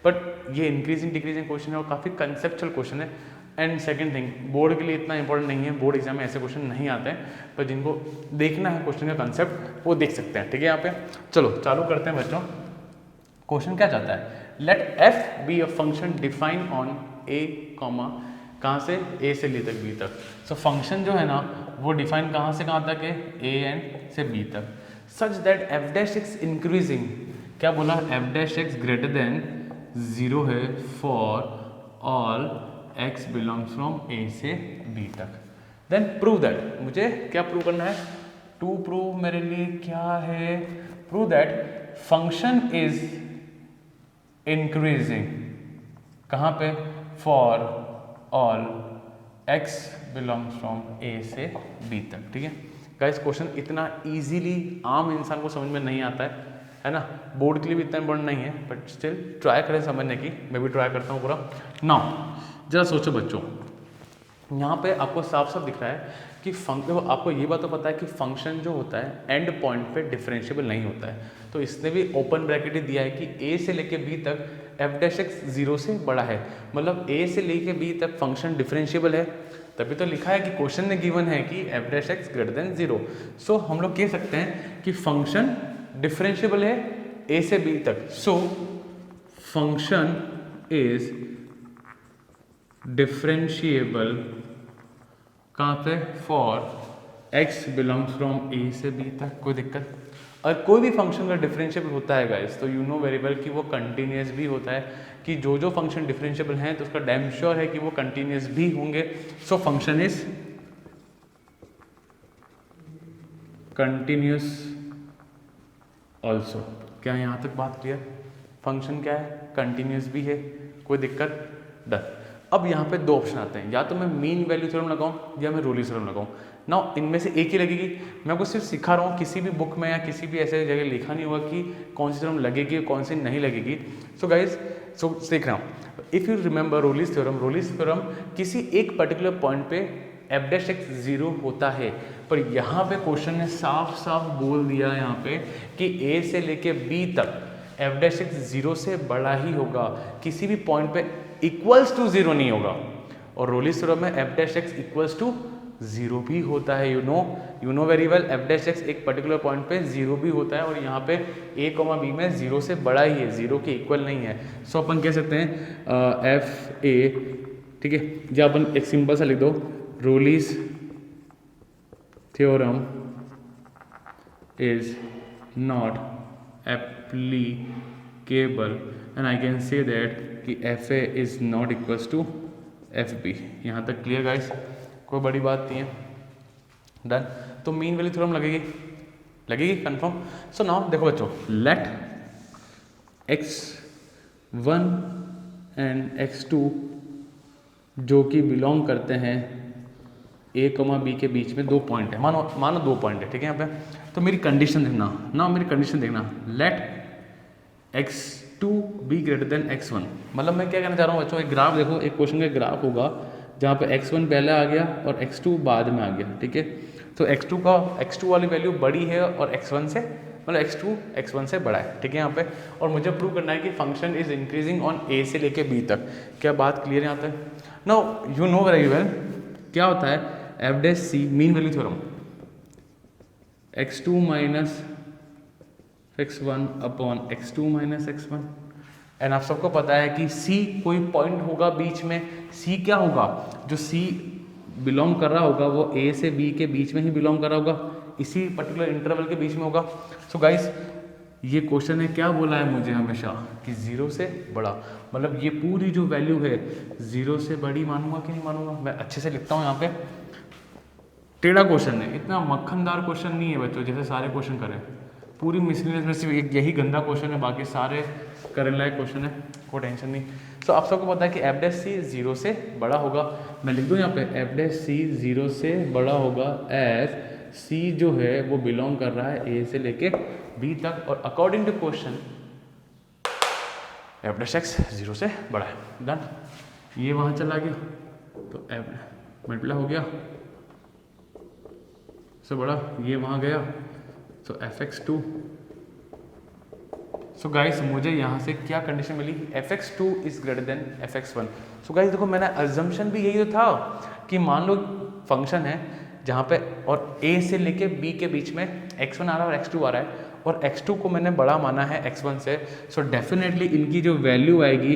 बट ये इंक्रीजिंग डिक्रीजिंग क्वेश्चन है और काफ़ी कंसेप्चुअल क्वेश्चन है। एंड सेकंड थिंग, बोर्ड के लिए इतना इंपॉर्टेंट नहीं है, बोर्ड एग्जाम में ऐसे क्वेश्चन नहीं आते हैं, पर जिनको देखना है क्वेश्चन का कंसेप्ट वो देख सकते हैं। ठीक है, यहाँ पे चलो चालू करते हैं बच्चों। क्वेश्चन क्या चाहता है? Let f be a function define on a comma, कहाँ से? ए से ली तक, बी तक। सो फंक्शन जो है ना वो डिफाइन कहाँ से कहाँ तक है? ए एंड से बी तक। Such that F dash x increasing, क्या बोला? F dash x greater than 0 है for all x belongs from A से बी तक। देन प्रूव दैट, मुझे क्या प्रूव करना है? टू प्रूव मेरे लिए क्या है? Prove that function is increasing, कहाँ पे? For all x belongs from a से b तक। ठीक है गाइस, क्वेश्चन इतना इजीली आम इंसान को समझ में नहीं आता है ना, बोर्ड के लिए भी इतना इंपॉर्टेंट नहीं है, बट स्टिल ट्राई करें समझने की। मैं भी ट्राई करता हूँ पूरा। नाउ जरा सोचो बच्चों, यहाँ पे आपको साफ साफ दिख रहा है कि आपको ये बात तो पता है कि फंक्शन जो होता है एंड पॉइंट पे डिफरेंशिएबल नहीं होता है। तो इसने भी ओपन ब्रैकेट ही दिया है कि a से लेके b तक एफ डैश एक्स 0 से बड़ा है, मतलब a से लेके b तक फंक्शन डिफरेंशिएबल है। तभी तो लिखा है कि क्वेश्चन में गिवन है कि F dash x greater than 0। सो हम लोग कह सकते हैं कि फंक्शन डिफरेंशिएबल है a से b तक। सो फंक्शन इज डिफरेंशिएबल कहाँ पे? For x belongs from a से b तक। कोई दिक्कत? और कोई भी फंक्शन का डिफरेंशिएबल होता है गाइस, तो यू नो वेरी वेल कि वो कंटिन्यूस भी होता है, कि जो फंक्शन डिफरेंशिएबल हैं तो उसका डैम श्योर है कि वो कंटिन्यूस भी होंगे। So function is continuous also. क्या यहाँ तक बात क्लियर? फंक्शन क्या है? कंटिन्यूस भी है। कोई दिक्कत? डन। अब यहाँ पे दो ऑप्शन आते हैं, या तो मैं मीन वैल्यू थ्योरम लगाऊं या मैं रोलिस थ्योरम लगाऊं। नाउ इनमें से एक ही लगेगी। मैं आपको सिर्फ सिखा रहा हूँ, किसी भी बुक में या किसी भी ऐसे जगह लिखा नहीं हुआ कि कौन सी थ्योरम लगेगी कौन सी नहीं लगेगी। सो गाइज, सो देख रहा हूँ, इफ़ यू रिमेंबर रोलिस थ्योरम किसी एक पर्टिकुलर पॉइंट पे एफ डैश एक्स 0 होता है, पर यहाँ पे क्वेश्चन ने साफ साफ बोल दिया यहाँ पे कि ए से लेके बी तक एफ डैश एक्स 0 से बड़ा ही होगा, किसी भी पॉइंट पे इक्वल्स टू 0 नहीं होगा। और रोलिस थ्योरम में f dash x equals to 0 भी होता है। You know very well, f dash x एक पर्टिकुलर पॉइंट पे 0 भी होता है, और यहाँ पे a, b में 0 से बड़ा ही है, 0 के इक्वल नहीं है। सो अपन कह सकते हैं एफ ए, ठीक है, जब अपन एक सिंपल सा लिख दो, Rolle's theorem is not applicable and I can say that कि F A is not equals to F B. यहाँ तक क्लियर गाइस? कोई बड़ी बात नहीं है। डन। तो मीन वैल्यू थ्योरम लगेगी कंफर्म। सो नाउ देखो बच्चों, लेट x1 एंड x2 जो कि बिलोंग करते हैं a, b के बीच में दो पॉइंट है, मानो दो पॉइंट है। ठीक है, यहाँ पे तो मेरी कंडीशन देखना ना, मेरी कंडीशन देखना, late x2 be greater than x1। मतलब मैं क्या कहना चाह रहा हूँ बच्चों, एक ग्राफ देखो, एक क्वेश्चन का ग्राफ होगा जहाँ पे x1 पहले आ गया और x2 बाद में आ गया। ठीक है, तो x2 वाली वैल्यू बड़ी है और x1 से, मतलब x2 x1 से बड़ा है। ठीक है यहाँ पे, और मुझे प्रूव करना है कि function is increasing on a से लेके b तक। क्या बात क्लियर यहाँ तक? Now you know very well क्या होता है f dash c, mean value theorem, x2 minus x1 upon x2 minus x1। And आप सबको पता है कि c कोई पॉइंट होगा बीच में, c क्या होगा, जो c बिलोंग कर रहा होगा वो a से b के बीच में ही बिलोंग कर रहा होगा, इसी पर्टिकुलर इंटरवल के बीच में होगा। सो गाइस, ये क्वेश्चन है क्या बोला है मुझे हमेशा कि 0 से बड़ा, मतलब ये पूरी जो वैल्यू है 0 से बड़ी मानूंगा कि नहीं मानूंगा। मैं अच्छे से लिखता हूँ यहाँ पे, टेढ़ा क्वेश्चन है, इतना मक्खनदार क्वेश्चन नहीं है बच्चों जैसे सारे क्वेश्चन करें। पूरी मिसलिनियस में सिर्फ एक यही गंदा क्वेश्चन है, बाकी सारे करने लायक क्वेश्चन है, कोई टेंशन नहीं। सो आप सबको पता है कि एफ डैश सी 0 से बड़ा होगा। मैं लिख दूँ यहाँ पे एफ डैश सी 0 से बड़ा होगा एज सी जो है वो बिलोंग कर रहा है ए से लेके बी तक, और according to question f dash x 0 से बड़ा है। डन। ये वहाँ चला गया तो एफ मल्टीप्लाई हो गया से बड़ा, ये वहाँ गया तो एफ एक्स 2। सो गाइस मुझे यहाँ से क्या कंडीशन मिली, f x 2 is greater than f x 1। So guys देखो मैंने अजम्पशन भी यही तो था कि मान लो फंक्शन है जहाँ पे और a से लेके b के बीच में x1 आ रहा है और x2 आ रहा है, और x2 को मैंने बड़ा माना है x1 से। सो डेफिनेटली इनकी जो वैल्यू आएगी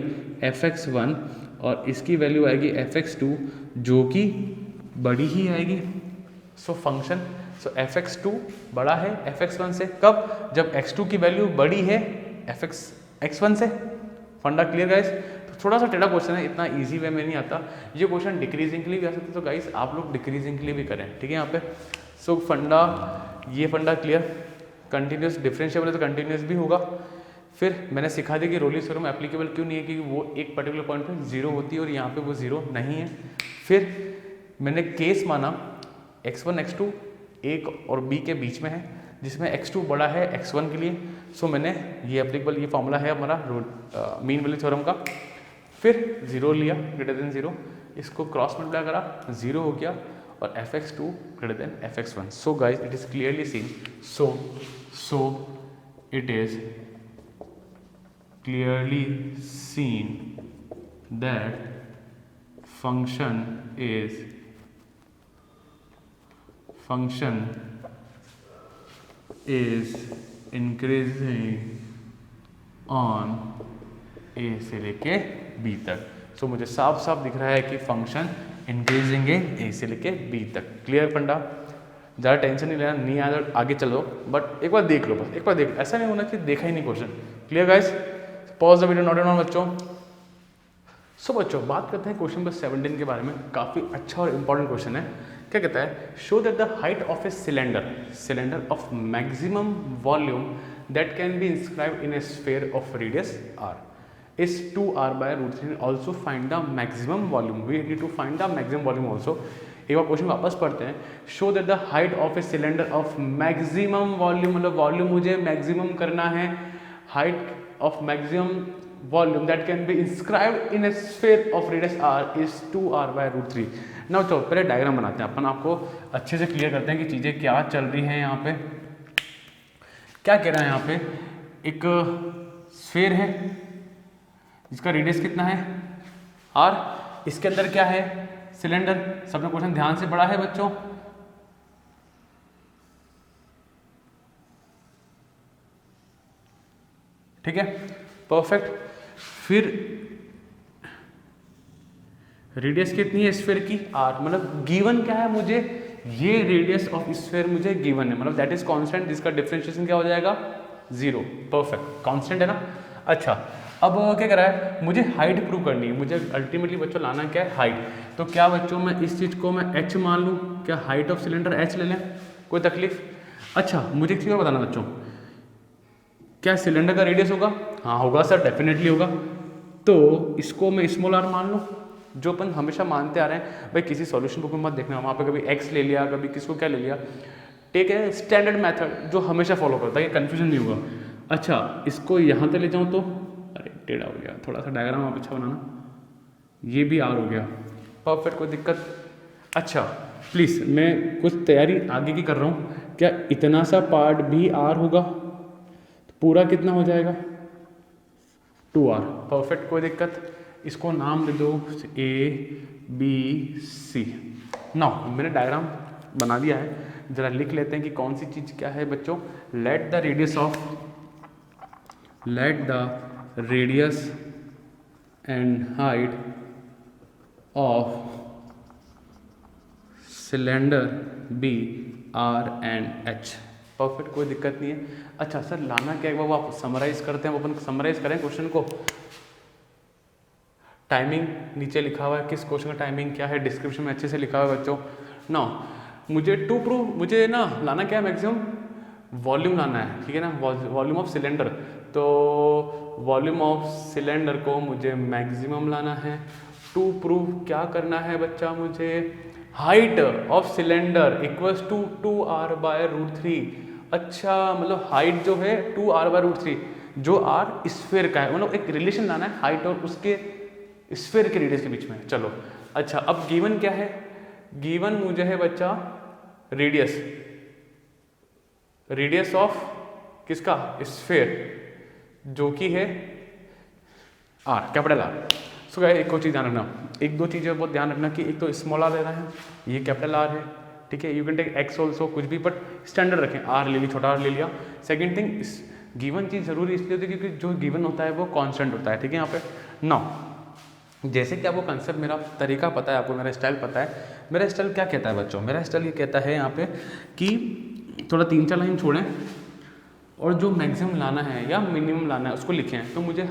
fx1 और इसकी वैल्यू आएगी fx2 जो कि बड़ी ही आएगी। सो फंक्शन fx2 बड़ा है fx1 से, कब, जब x2 की वैल्यू बड़ी है x1 से। फंडा क्लियर गाइस। तो थोड़ा सा टेढ़ा क्वेश्चन है, इतना इजी वे में नहीं आता। ये क्वेश्चन डिक्रीजिंग के लिए भी आ सकता है, तो गाइस आप लोग डिक्रीजिंग के लिए भी करें, ठीक है यहाँ पे। सो फंडा, ये फंडा क्लियर। कंटिन्यूस डिफरेंशिएबल है तो कंटिन्यूस भी होगा। फिर मैंने सिखा दिया कि रोली थ्योरम एप्लीकेबल क्यों नहीं है, क्योंकि वो एक पर्टिकुलर पॉइंट पे 0 होती है और यहाँ पे वो 0 नहीं है। फिर मैंने केस माना x1 x2 a और b के बीच में है, जिसमें x2 बड़ा है x1 के लिए। सो मैंने ये एप्लीकेबल, ये फॉर्मूला है हमारा मीन वैल्यू थ्योरम का। फिर 0 लिया ग्रेटर देन 0, इसको क्रॉस मल्टीप्लाई करा 0 हो गया, और fx2 greater than fx1। So guys it is clearly seen, so it is clearly seen that function is increasing on a से लेके b तक। सो मुझे साफ साफ दिख रहा है कि फंक्शन इंक्रीजिंग है a से लेके b तक। क्लियर फंडा, ज़्यादा टेंशन नहीं लेना, नहीं आया तो आगे चलो, बट एक बार देख लो, बस एक बार देख, ऐसा नहीं होना कि देखा ही नहीं question. Clear guys, pause the video, note down बच्चों। सो बच्चों बात करते हैं क्वेश्चन नंबर 17 के बारे में। काफ़ी अच्छा और इंपॉर्टेंट क्वेश्चन है। क्या कहता है, show that the height of a cylinder of maximum volume that can be inscribed in A sphere of radius r is 2r by root 3, also find the maximum volume। we need to find the maximum volume also। एक बार question वापस पढ़ते हैं। Show that the height of a cylinder of maximum volume, मतलब volume मुझे maximum करना है, height of maximum volume that can be inscribed in A sphere of radius r is 2r by root 3। ना तो पहले डायग्राम बनाते हैं अपन, आपको अच्छे से क्लियर करते हैं कि चीज़ें क्या चल रही हैं यहाँ पे। क्या कह रहा है यहाँ पे, एक स्फीयर है जिसका रेडियस कितना है r, इसके अंदर क्या है, सिलेंडर। सबने क्वेश्चन ध्यान से पढ़ा है बच्चों, ठीक है, परफेक्ट। फिर रेडियस कितनी है स्फीयर की, r, मतलब गिवन क्या है मुझे, ये रेडियस ऑफ स्फीयर मुझे गिवन है, मतलब दैट इज कांस्टेंट, जिसका डिफरेंशिएशन क्या हो जाएगा 0। परफेक्ट, कांस्टेंट है ना। अच्छा अब क्या कर रहा है, मुझे हाइट प्रूव करनी है, मुझे अल्टीमेटली बच्चों लाना क्या है, हाइट। तो क्या बच्चों मैं इस चीज़ को मैं h मान लूँ, क्या हाइट ऑफ सिलेंडर h ले लें, कोई तकलीफ। अच्छा मुझे एक चीज़ और बताना बच्चों, क्या सिलेंडर का रेडियस होगा, हाँ होगा सर, डेफिनेटली होगा। तो इसको मैं स्मॉल r मान लूँ, जो अपन हमेशा मानते आ रहे हैं भाई, किसी सॉल्यूशन बुक में मत देखना, वहाँ पे कभी x ले लिया, कभी किसको क्या ले लिया, टेक है स्टैंडर्ड मेथड जो हमेशा फॉलो करता है, ये कन्फ्यूजन नहीं होगा। अच्छा इसको यहाँ तक ले जाऊँ तो, अरे टेढ़ा हो गया, थोड़ा सा डायग्राम आप अच्छा बनाना, ये भी r हो गया, परफेक्ट, कोई दिक्कत। अच्छा प्लीज़ मैं कुछ तैयारी आगे की कर रहा हूँ, क्या इतना सा पार्ट भी r होगा, तो पूरा कितना हो जाएगा 2r, परफेक्ट, कोई दिक्कत। इसको नाम दे दो a b c। नाउ मैंने डायग्राम बना दिया है, जरा लिख लेते हैं कि कौन सी चीज़ क्या है बच्चों। Let the radius and height of cylinder be r and h, perfect, कोई दिक्कत नहीं है। अच्छा सर लाना क्या है, वो आप समराइज करते हैं, वो अपन समराइज करें क्वेश्चन को। टाइमिंग नीचे लिखा हुआ है, किस क्वेश्चन का टाइमिंग क्या है, डिस्क्रिप्शन में अच्छे से लिखा हुआ है बच्चों। ना मुझे टू प्रूव, मुझे ना लाना क्या है मैक्सिमम वॉल्यूम लाना है, ठीक है ना, वॉल्यूम ऑफ सिलेंडर। तो वॉल्यूम ऑफ सिलेंडर को मुझे मैक्सिमम लाना है। टू प्रूव क्या करना है बच्चा, मुझे height of cylinder equals to 2r/√3। अच्छा, मतलब हाइट जो है 2r/√3, जो r स्फीयर का है, मतलब एक रिलेशन लाना है हाइट और उसके स्फीयर के रेडियस के बीच में। चलो अच्छा, अब गिवन क्या है, गिवन मुझे है बच्चा रेडियस ऑफ किसका, स्फीयर, जो कि है r, capital R। So guys एक और चीज़ ध्यान रखना, एक दो चीज़ें बहुत ध्यान रखना कि एक तो स्मॉल r लेना है, ये कैपिटल R है, ठीक है। You can take x also, कुछ भी, बट स्टैंडर्ड रखें, r ले लिया, छोटा r ले लिया। सेकंड थिंग, गिवन चीज़ जरूरी इसलिए होती है क्योंकि जो गिवन होता है वो कांस्टेंट होता है, ठीक है। यहाँ पे नाउ जैसे कि आपको कंसेप्ट, मेरा तरीका पता है, आपको मेरा स्टाइल पता है। मेरा स्टाइल क्या कहता है बच्चों, मेरा स्टाइल ये कहता है यहाँ पे कि थोड़ा 3-4 लाइन छोड़ें और जो मैक्सिमम लाना है या मिनिमम लाना है उसको लिखें। तो मुझे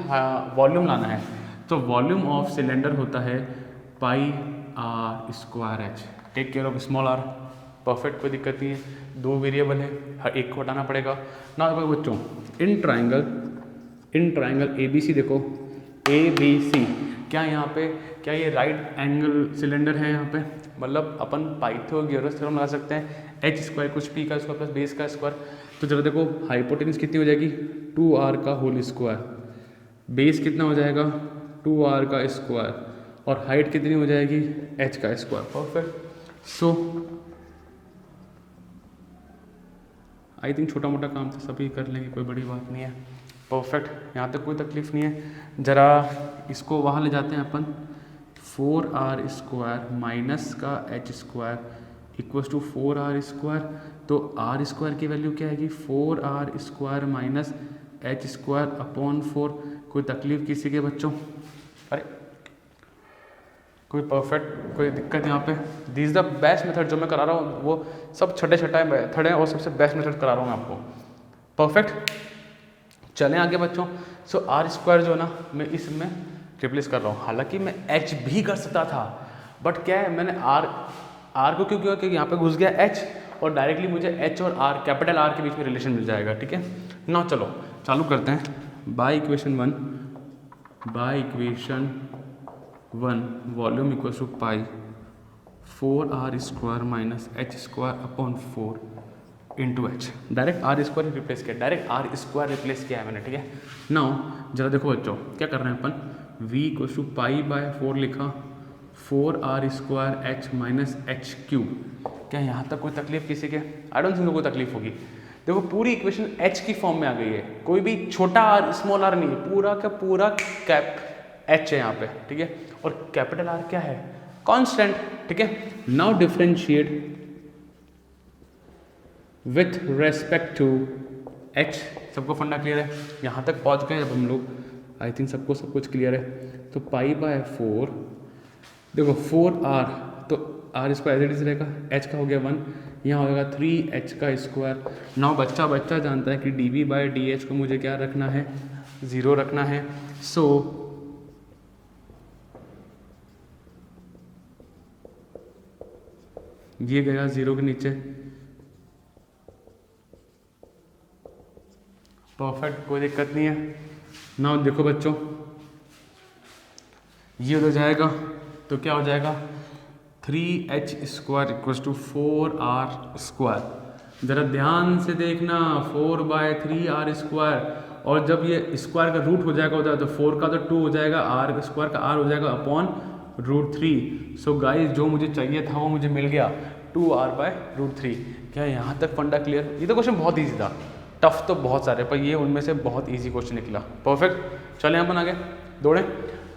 वॉल्यूम लाना है, तो वॉल्यूम ऑफ सिलेंडर होता है πr²h। Take care of small r, perfect, कोई दिक्कत नहीं है। 2 वेरिएबल है, हर एक को हटाना पड़ेगा ना। देखो बच्चों, इन ट्राइंगल ABC, देखो ABC, क्या यहाँ पे, क्या ये राइट एंगल सिलेंडर है यहाँ पे, मतलब अपन पाइथागोरस थ्योरम लगा सकते हैं, h² कुछ p का स्क्वायर प्लस बेस का स्क्वायर। तो जरा देखो, हाइपोटेनस कितनी हो जाएगी, 2r², बेस कितना हो जाएगा, 2r², और हाइट कितनी हो जाएगी, h²। Perfect. So I think छोटा मोटा काम तो सभी कर लेंगे, कोई बड़ी बात नहीं है। परफेक्ट, यहाँ तक कोई तकलीफ नहीं है। ज़रा इसको वहाँ ले जाते हैं अपन, 4r² माइनस का h² इक्वल्स टू 4r²। तो r² की वैल्यू क्या आएगी, 4r² माइनस h²/4। कोई तकलीफ किसी के बच्चों, अरे कोई परफेक्ट, कोई दिक्कत यहाँ पे। दिस द बेस्ट मेथड जो मैं करा रहा हूँ, वो सब छठे मेथड है और सबसे बेस्ट मेथड करा रहा हूँ मैं आपको। परफेक्ट, चलें आगे बच्चों। सो r² जो है ना, मैं इसमें रिप्लेस कर रहा हूँ। हालांकि मैं h भी कर सकता था, बट क्या है, मैंने r को क्यों किया, क्योंकि यहाँ पे घुस गया h, और डायरेक्टली मुझे h और r, कैपिटल R के बीच में रिलेशन मिल जाएगा, ठीक है ना। चलो चालू करते हैं। By equation 1 volume equals to pi 4r² minus h²/4 into h। Direct r² replace किया, r² रिप्लेस किया है मैंने, ठीक है। नाउ जरा देखो बच्चों, क्या कर रहे हैं अपन, v इक्वल्स टू π/4 लिखा, 4r² h माइनस h³। क्या यहाँ तक कोई तकलीफ किसी के, आई डोंट थिंक कोई तकलीफ होगी। देखो पूरी इक्वेशन h की फॉर्म में आ गई है, कोई भी छोटा r स्मॉल r नहीं है, पूरा का पूरा कैप h है यहाँ पे, ठीक है। और कैपिटल R क्या है, कांस्टेंट, ठीक है। Now differentiate with respect to h। सबको फंडा क्लियर है, यहाँ तक पहुँच गए जब हम लोग, आई थिंक सबको सब कुछ क्लियर है। तो π/4, देखो 4r, तो r² एज इट इज रहेगा, h का हो गया 1, यहाँ हो जाएगा 3h²। नाउ बच्चा जानता है कि dv/dh को मुझे क्या रखना है, 0 रखना है। सो ये गया 0 के नीचे। परफेक्ट, कोई दिक्कत नहीं है। नाउ देखो बच्चों, ये हो जाएगा, तो क्या हो जाएगा, 3h² इक्वल्स टू 4r²। ज़रा ध्यान से देखना, 4/3r², और जब ये स्क्वायर का रूट हो जाएगा तो 4 का तो 2 हो जाएगा, r² का r हो जाएगा अपॉन √3। सो गाइस, जो मुझे चाहिए था वो मुझे मिल गया, 2r/√3। क्या यहाँ तक फंडा क्लियर? ये तो क्वेश्चन बहुत ईजी था, टफ तो बहुत सारे, पर ये उनमें से बहुत ईजी क्वेश्चन निकला। परफेक्ट, चले अपन आगे दौड़ें।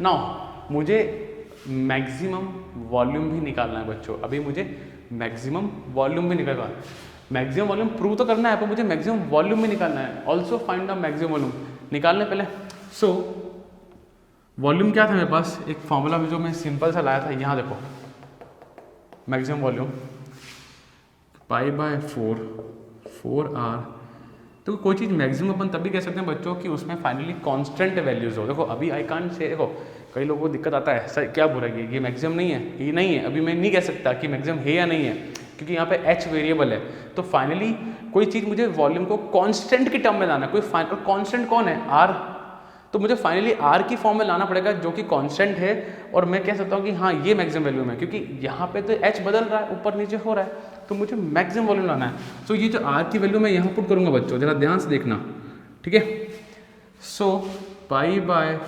नाउ मुझे मैक्सिमम वॉल्यूम भी निकालना है बच्चों, अभी मुझे मैक्सिमम वॉल्यूम भी निकालना है। मैक्सिमम वॉल्यूम प्रूव तो करना है, पर मुझे मैक्सिमम वॉल्यूम भी निकालना है। Also find the maximum volume निकालने पहले। सो वॉल्यूम क्या था मेरे पास, एक फॉर्मूला जो मैं सिंपल सा लाया था, यहाँ देखो, मैक्सिमम वॉल्यूम π/4 4r। तो कोई चीज़ मैक्सिमम अपन तभी कह सकते हैं बच्चों कि उसमें फाइनली कांस्टेंट वैल्यूज हो। देखो अभी आई कांट से, देखो कई लोगों को दिक्कत आता है, सर क्या बोल रहा है, ये मैक्सिमम नहीं है, ये नहीं है, अभी मैं नहीं कह सकता कि मैक्सिमम है या नहीं है। क्योंकि यहाँ पे h वेरिएबल है। तो फाइनली कोई चीज़ मुझे वॉल्यूम को कांस्टेंट की टर्म में लाना है, कोई फाइनल कांस्टेंट कौन है, r, तो मुझे फाइनली r की फॉर्म में लाना पड़ेगा जो कि कांस्टेंट है, और मैं कह सकता हूँ कि हाँ ये मैक्सिमम वैल्यूम है, क्योंकि यहाँ पे तो h बदल रहा है, ऊपर नीचे हो रहा है, तो मुझे मैक्सिमम वॉल्यूम लाना है। सो ये जो r की वैल्यू मैं यहाँ पुट करूँगा बच्चों, जरा ध्यान से देखना, ठीक है। सो पाई बाय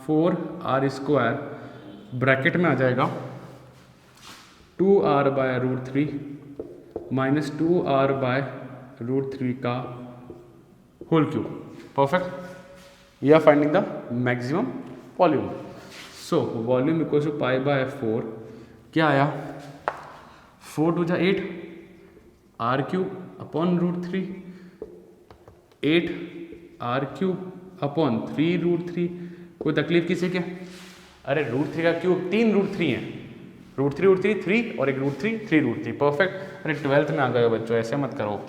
4r² ब्रैकेट में आ जाएगा 2r/√3 माइनस 2r/√3 का whole cube. Perfect. We are finding the maximum volume. So volume equal to pi by 4, क्या आया, 4 2 जा 8 r³ अपॉन √3, 8 r³ अपॉन 3√3। कोई तकलीफ किसी के? अरे √3 का क्यूब 3 √3 है, √3 3 और एक √3 3√3। परफेक्ट। अरे 12th में आ गए हो बच्चों, ऐसे मत करो।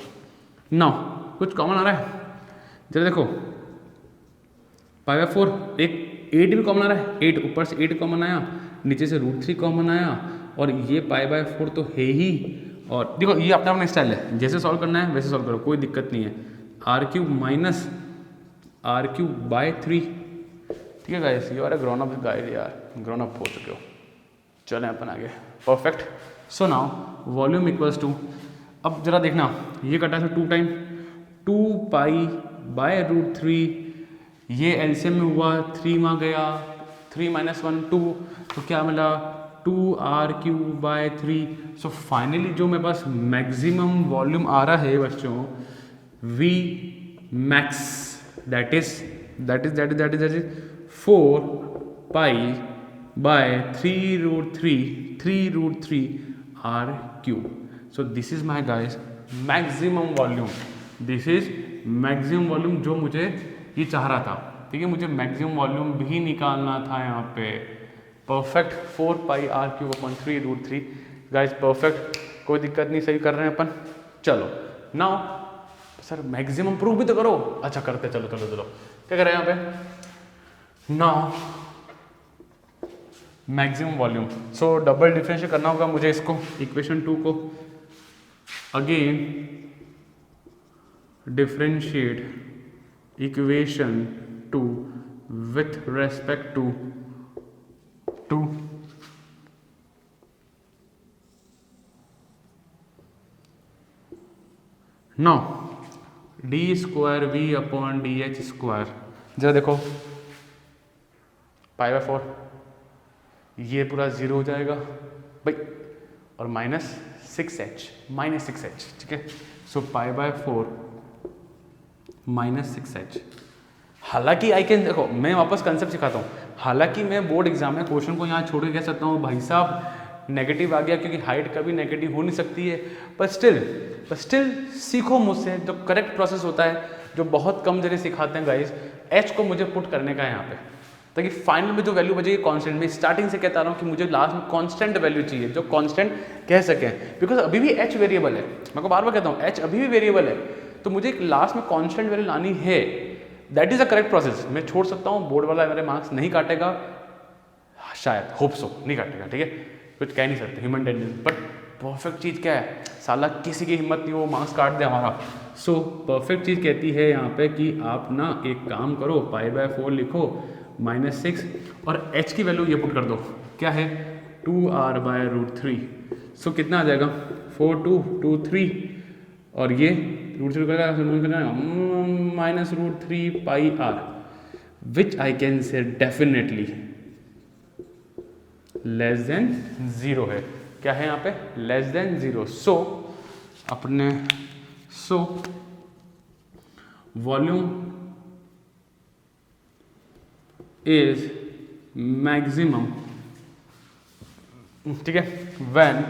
नाउ कुछ कॉमन आ रहा है, जरा देखो, पाई बाय 4, एक 8 भी कॉमन आ रहा है, 8 ऊपर से 8 कॉमन आया, नीचे से √3 कॉमन आया, और ये पाई बाय 4 तो है ही। और देखो ये अपना अपना स्टाइल है, जैसे सॉल्व करना है वैसे सॉल्व करो, कोई दिक्कत नहीं है। r³ माइनस r³/3, ठीक है guys, you are a grown up guys यार, ग्रोन अप हो चुके हो। चलें अपन आगे। Perfect. So now volume equals to, अब जरा देखना, ये कटा था 2 टाइम, 2 पाई बाय √3, ये एलसीएम में हुआ 3 में गया, 3 - 1 2, तो क्या मिला 2r³/3। सो फाइनली जो मेरे पास मैक्सिमम वॉल्यूम आ रहा है बच्चों, V max, that is 4 pi by 3√3 r³। So this is my guys maximum volume, this is maximum volume जो मुझे ये चाह रहा था, ठीक है, मुझे मैक्सिमम वॉल्यूम भी निकालना था यहाँ पे। परफेक्ट। 4 पाई r³ अपॉन 3√3 गाइस, परफेक्ट, कोई दिक्कत नहीं, सही कर रहे हैं अपन। चलो नाउ सर मैक्सिमम प्रूव भी तो करो। अच्छा करते, चलो चलो चलो, क्या कर रहे हैं यहाँ पे। Now maximum volume, so double differentiate करना होगा मुझे इसको, इक्वेशन 2 को again differentiate equation 2 with respect to 2। Now d² v upon dh², जरा देखो, पाई बाय 4, ये पूरा 0 हो जाएगा भाई, और -6h, ठीक है। सो पाई बाय 4 -6h। हालांकि आई कैन, देखो मैं वापस कंसेप्ट सिखाता हूँ, हालांकि मैं बोर्ड एग्जाम में क्वेश्चन को यहाँ छोड़ के कह सकता हूँ भाई साहब नेगेटिव आ गया, क्योंकि हाइट कभी नेगेटिव हो नहीं सकती है, पर स्टिल सीखो मुझसे, जो करेक्ट प्रोसेस होता है, जो बहुत कम जगह सिखाते हैं गाइस, h को मुझे पुट करने का है यहाँ पे, ताकि फाइनल में जो वैल्यू बचेगी कांस्टेंट। मैं स्टार्टिंग से कहता रहा हूँ कि मुझे लास्ट में कांस्टेंट वैल्यू चाहिए, जो कांस्टेंट कह सकें, बिकॉज अभी भी h वेरिएबल है, मैं को बार बार कहता हूँ h अभी भी वेरिएबल है, तो मुझे एक लास्ट में कांस्टेंट वैल्यू लानी है। That is the correct process. मैं छोड़ सकता हूँ, बोर्ड वाला मेरे मार्क्स नहीं काटेगा, शायद, होप सो नहीं काटेगा, ठीक है, कुछ कह नहीं सकते, ह्यूमन टेंडेंसी। बट परफेक्ट चीज़ क्या है, साला किसी की हिम्मत नहीं वो मार्क्स काट दे हमारा। सो परफेक्ट चीज़ कहती है यहाँ पे कि आप ना एक काम करो, पाई बाय 4 लिखो, -6, और h की वैल्यू ये पुट कर दो, क्या है 2r/√3। सो कितना आ जाएगा 4 2 2 3, और ये √3 -√3 पाई r, which I can say definitely less than 0 है। क्या है यहाँ पे, लेस देन 0। सो अपने वॉल्यूम इज मैक्सिमम, ठीक है, when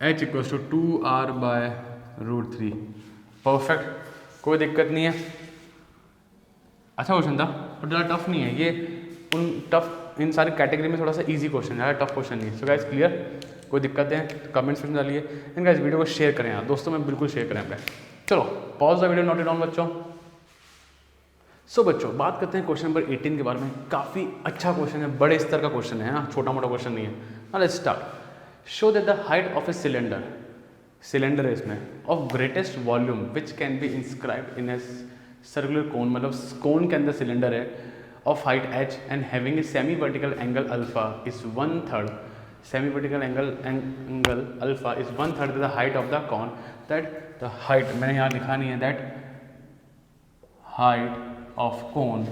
h equals to 2r/√3। Perfect, कोई दिक्कत नहीं है। अच्छा क्वेश्चन था और ज़्यादा टफ नहीं है ये, इन सारी कैटेगरी में थोड़ा सा इजी क्वेश्चन है, ज़्यादा टफ क्वेश्चन नहीं है। सो गाइस क्लियर, कोई दिक्कत है कमेंट्स में डालिए, एंड गाइस वीडियो को शेयर करें यार दोस्तों में, बिल्कुल शेयर करें अपने। चलो pause the video, note it down बच्चों। सो बच्चों बात करते हैं क्वेश्चन नंबर 18 के बारे में। काफ़ी अच्छा क्वेश्चन है, बड़े स्तर का क्वेश्चन है ना, छोटा मोटा क्वेश्चन नहीं है। Now let's start. Show that the height of a cylinder है इसमें, of greatest volume which can be inscribed in a circular cone, मतलब कोन के अंदर सिलेंडर है, of height h and having a semi vertical angle alpha is 1/3, semi vertical angle alpha is 1/3 the height of the cone, that the height, मैंने यहाँ लिखा नहीं है, that height of cone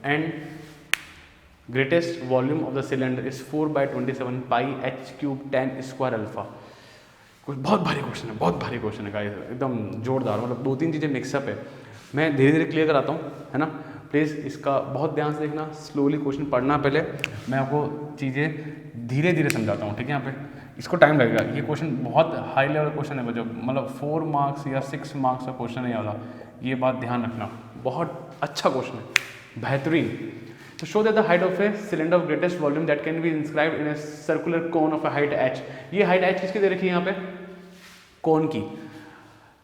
and greatest volume of the cylinder is 4/27 pi h cube tan square alpha। कुछ बहुत भारी question है, बहुत भारी क्वेश्चन है गाइस, एकदम जोरदार, मतलब 2-3 चीज़ें मिक्सअप है। मैं धीरे धीरे क्लियर कराता हूँ, है ना। प्लीज़ इसका बहुत ध्यान से देखना, स्लोली क्वेश्चन पढ़ना पहले, मैं आपको चीज़ें धीरे धीरे समझाता हूँ, ठीक है। यहाँ पे इसको टाइम लगेगा, ये क्वेश्चन बहुत हाई लेवल क्वेश्चन है बच्चों, मतलब 4 मार्क्स या 6 मार्क्स का क्वेश्चन है ये वाला, ये बात ध्यान रखना, बहुत अच्छा क्वेश्चन है, बेहतरीन। तो show that the height of a cylinder of greatest volume that can be inscribed in a circular cone of A height h। ये हाइट h किसकी दे रखी है यहाँ पे, कोन की,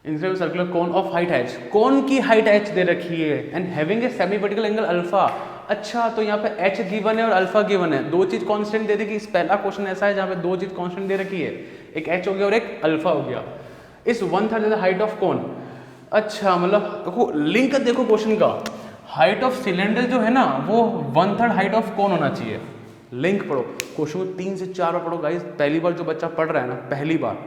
inscribe circular cone of height h, कोन की हाइट h दे रखी है, and having a semi vertical angle alpha. अच्छा तो यहाँ पे h गिवन है और अल्फा गिवन है, दो चीज कांस्टेंट दे देगी। इस पहला क्वेश्चन ऐसा है जहाँ पे दो चीज कांस्टेंट दे रखी है, एक h हो गया और एक अल्फा हो गया। इस 1/3 द हाइट ऑफ कोन। अच्छा मतलब देखो लिंक देखो क्वेश्चन का, हाइट ऑफ सिलेंडर जो है ना वो 1/3 हाइट ऑफ कोन होना चाहिए। लिंक पढ़ो, क्वेश्चन को 3 से 4 बार पढ़ो गाइस, पहली बार जो बच्चा पढ़ रहा है ना, पहली बार,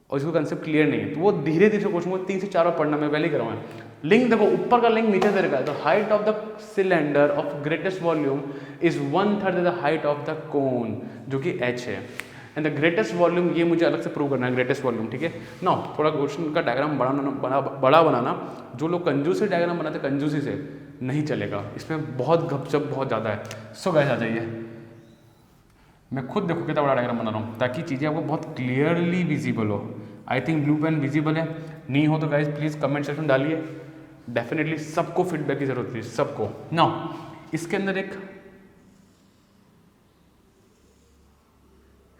और इसको कंसेप्ट क्लियर नहीं है तो वो धीरे धीरे क्वेश्चन को 3 से 4 बार पढ़ना, मैं पहले ही करवाऊँ। लिंक देखो, ऊपर का लिंक नीचे दे रखा है, तो height of the cylinder of greatest volume is 1/3 the height of the cone, जो कि h है, एंड द ग्रेटेस्ट वॉल्यूम, ये मुझे अलग से प्रूव करना है, ग्रेटेस्ट वॉल्यूम, ठीक है ना। थोड़ा क्वेश्चन का डायग्राम बड़ा बनाना, जो लोग कंजूसी डायग्राम बनाते कंजूसी से नहीं चलेगा, इसमें बहुत गपशप बहुत ज़्यादा है। सो गाइस आ जाइए, मैं खुद देखो कितना बड़ा डायग्राम बना रहा हूँ ताकि चीज़ें आपको बहुत क्लियरली विजिबल हो। I think blue pen visible है, नहीं हो तो गाइस प्लीज़ कमेंट सेक्शन डालिए, डेफिनेटली सबको फीडबैक की जरूरत है, सबको ना। इसके अंदर एक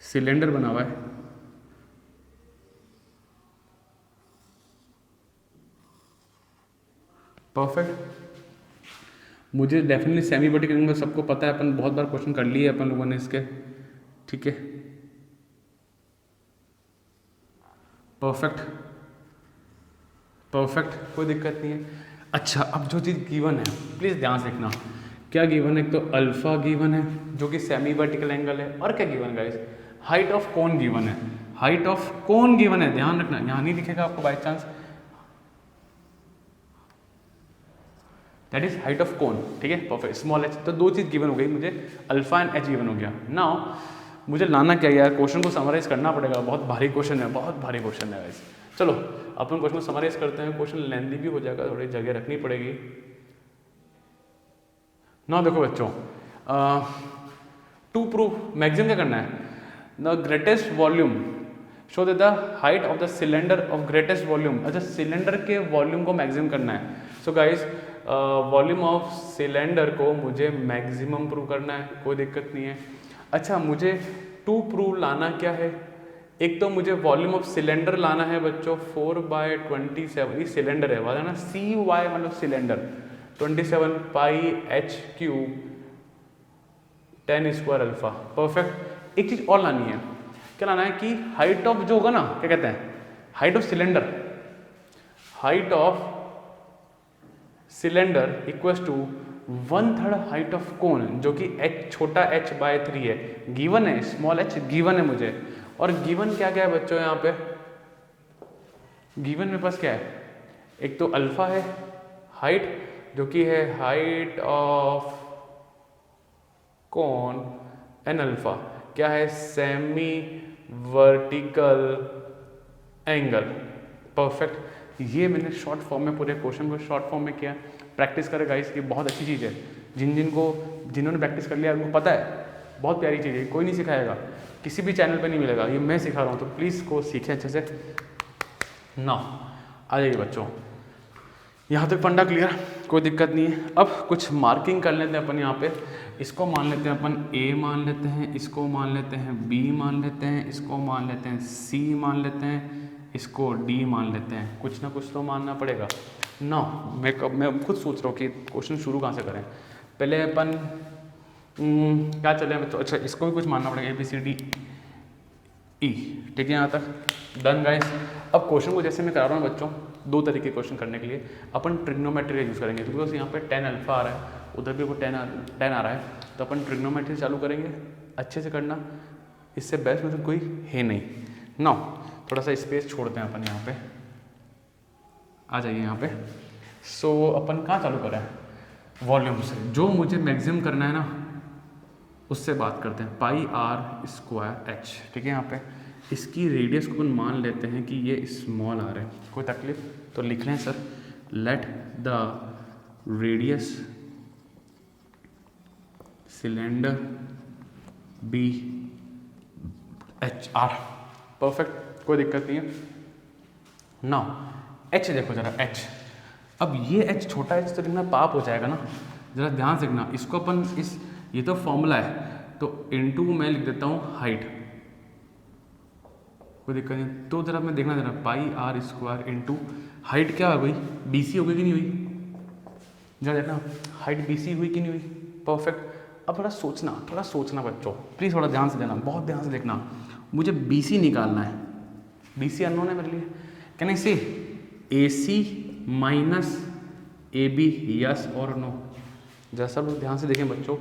सिलेंडर बना हुआ है, परफेक्ट। मुझे डेफिनेटली सेमी वर्टिकल एंगल सबको पता है, अपन बहुत बार क्वेश्चन कर लिए अपन लोगों ने इसके, ठीक है, परफेक्ट परफेक्ट, कोई दिक्कत नहीं है। अच्छा अब जो चीज़ गिवन है प्लीज़ ध्यान से देखना, क्या गिवन है, एक तो अल्फा गिवन है जो कि सेमी वर्टिकल एंगल है, और क्या given guys, height of cone given है, हाइट ऑफ कोन गिवन है, ध्यान रखना, यहाँ नहीं दिखेगा आपको by chance, that is height of कोन, ठीक है, परफेक्ट, स्मॉल h। तो दो चीज़ गिवन हो गई मुझे, अल्फा एंड h गिवन हो गया। नाउ मुझे लाना क्या यार, क्वेश्चन को समराइज करना पड़ेगा, बहुत भारी क्वेश्चन है, बहुत भारी क्वेश्चन है गाइस। चलो अपन क्वेश्चन को समराइज करते हैं, क्वेश्चन लेंथी भी हो जाएगा, थोड़ी जगह रखनी पड़ेगी ना। देखो बच्चों, टू प्रूव मैक्सिमम क्या करना है, the greatest volume, show that the height of the cylinder of greatest volume. अच्छा सिलेंडर के वॉल्यूम को मैक्सिमम करना है, so guys volume of cylinder को मुझे मैक्सिमम प्रूव करना है, कोई दिक्कत नहीं है। अच्छा मुझे टू प्रूव लाना क्या है, एक तो मुझे वॉल्यूम ऑफ सिलेंडर लाना है बच्चों 4/27, ये सिलेंडर है वाला ना, सी वाई मतलब सिलेंडर, 27 पाई h cube tan square alpha, perfect. एक चीज़ और लानी है, क्या लाना है कि हाइट ऑफ जो होगा ना, क्या कहते हैं, height of cylinder, height of cylinder equals to 1/3 height of cone, जो कि h छोटा h/3 है, गिवन है, स्मॉल h गिवन है मुझे, और गिवन क्या क्या है बच्चों, यहाँ पे गिवन मेरे पास क्या है, एक तो अल्फा है हाइट, जो कि है height of cone, and alpha क्या है, सेमी वर्टिकल एंगल, परफेक्ट। ये मैंने शॉर्ट फॉर्म में पूरे क्वेश्चन को शॉर्ट फॉर्म में किया, प्रैक्टिस करें गाइस, ये बहुत अच्छी चीज़ है, जिन्होंने प्रैक्टिस कर लिया उनको पता है, बहुत प्यारी चीज़ है, कोई नहीं सिखाएगा, किसी भी चैनल पे नहीं मिलेगा, ये मैं सिखा रहा हूँ, तो प्लीज़ को सीखें अच्छे से ना। आ जाइए बच्चों, यहाँ तक फंडा क्लियर, कोई दिक्कत नहीं है। अब कुछ मार्किंग कर लेते हैं अपन, यहाँ पे इसको मान लेते हैं अपन A मान लेते हैं, इसको मान लेते हैं B मान लेते हैं, इसको मान लेते हैं C मान लेते हैं, इसको D मान लेते हैं, कुछ ना कुछ तो मानना पड़ेगा। ना मैं खुद सोच रहा हूँ कि क्वेश्चन शुरू कहाँ से करें। पहले अपन क्या चले बच्चों, अच्छा इसको भी कुछ मानना पड़ेगा, ABCD E, ठीक है यहाँ तक डन गाइस। अब क्वेश्चन को जैसे मैं करा रहा हूँ बच्चों, दो तरीके क्वेश्चन करने के लिए अपन ट्रिग्नोमेट्री यूज़ करेंगे, बिकॉज यहाँ पे tan अल्फा आ रहा है, उधर भी वो tan आ रहा है, तो अपन ट्रिग्नोमेट्री चालू करेंगे। अच्छे से करना, इससे बेस्ट मतलब कोई है नहीं ना। थोड़ा सा स्पेस छोड़ते हैं अपन यहाँ पे, आ जाइए यहाँ पे। सो अपन कहाँ चालू करें, वॉल्यूम से, जो मुझे मैक्सिमम करना है ना उससे बात करते हैं। पाई आर स्क्वायर एच, ठीक है। यहाँ पे इसकी रेडियस को अपन मान लेते हैं कि ये स्मॉल आर है, कोई तकलीफ तो लिख लें sir, let the radius cylinder be h r, perfect, कोई दिक्कत नहीं है ना। एच देखो जरा, एच, अब ये एच छोटा एच तो लिखना पाप हो जाएगा ना, जरा ध्यान से लिखना इसको। अपन इस, ये तो फॉर्मूला है, तो इनटू मैं लिख देता हूँ हाइट, कोई दिक्कत नहीं। तो जरा मैं देखना जरा, पाई आर स्क्वायर इनटू हाइट क्या है भाई, BC हो गई कि नहीं हुई, जरा देखना हाइट BC हुई कि नहीं हुई, परफेक्ट। अब थोड़ा सोचना बच्चों, प्लीज़ थोड़ा ध्यान से देना, बहुत ध्यान से देखना। मुझे BC निकालना है, BC अननोन है मेरे लिए। कैन आई से AC माइनस AB, यस और नो? जरा सब लोग ध्यान से देखें बच्चों,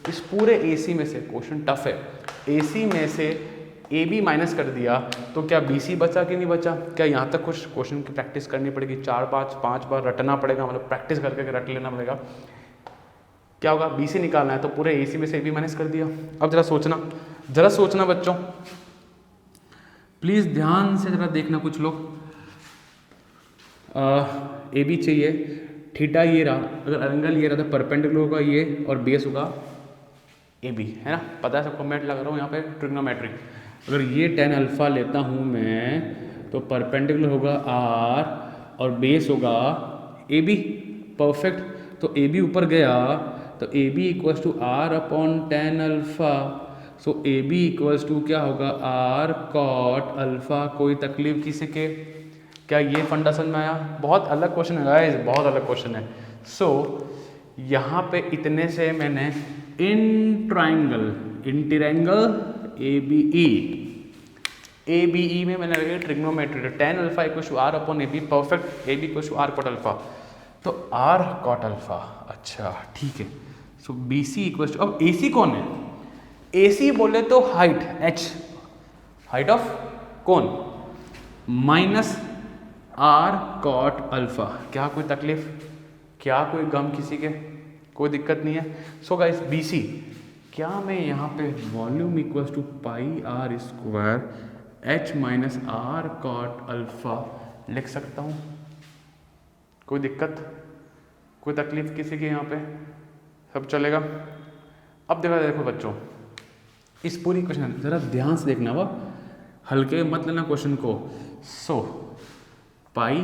इस पूरे AC में से, क्वेश्चन टफ है, AC में से AB माइनस कर दिया तो क्या BC बचा कि नहीं बचा? क्या यहाँ तक कुछ क्वेश्चन की प्रैक्टिस करनी पड़ेगी, 4-5 बार रटना पड़ेगा, मतलब प्रैक्टिस करके रट लेना पड़ेगा। क्या होगा, BC निकालना है तो पूरे AC में से AB माइनस कर दिया। अब जरा सोचना बच्चों, प्लीज़ ध्यान से जरा देखना। कुछ लोग AB चाहिए, थीटा ये रहा, अगर एंगल ये रहा तो परपेंडिकुलर होगा ये और बेस होगा AB, है ना, पता है सबको। मैं लगा रहा हूँ यहाँ पे ट्रिग्नोमेट्री, अगर ये tan अल्फा लेता हूँ मैं तो परपेंडिकुलर होगा R और बेस होगा AB, परफेक्ट। तो AB ऊपर गया तो AB equals to R upon tan alpha, so AB equals to क्या होगा, R कॉट अल्फा। कोई तकलीफ किसी के? क्या ये फंडा समझ में आया? बहुत अलग क्वेश्चन है गाइस, बहुत अलग क्वेश्चन है। सो यहाँ पे इतने से मैंने इन ट्राइंगल ABE में मैंने लगे trigonometry, tan alpha equal to R upon AB, perfect. AB equal to R cot alpha, तो R कॉट अल्फा, अच्छा ठीक है। सो BC इक्वल टू, अब AC कौन है? AC बोले तो height H, height of cone, minus R cot alpha. क्या कोई तकलीफ, क्या कोई गम किसी के? कोई दिक्कत नहीं है। सो गाइस BC, क्या मैं यहाँ पे volume equals to pi r square H minus R cot alpha लिख सकता हूँ? कोई दिक्कत, कोई तकलीफ किसी के? यहाँ पे सब चलेगा। अब देखो बच्चों, इस पूरी क्वेश्चन जरा ध्यान से देखना, वह हल्के मत लेना क्वेश्चन को। So pi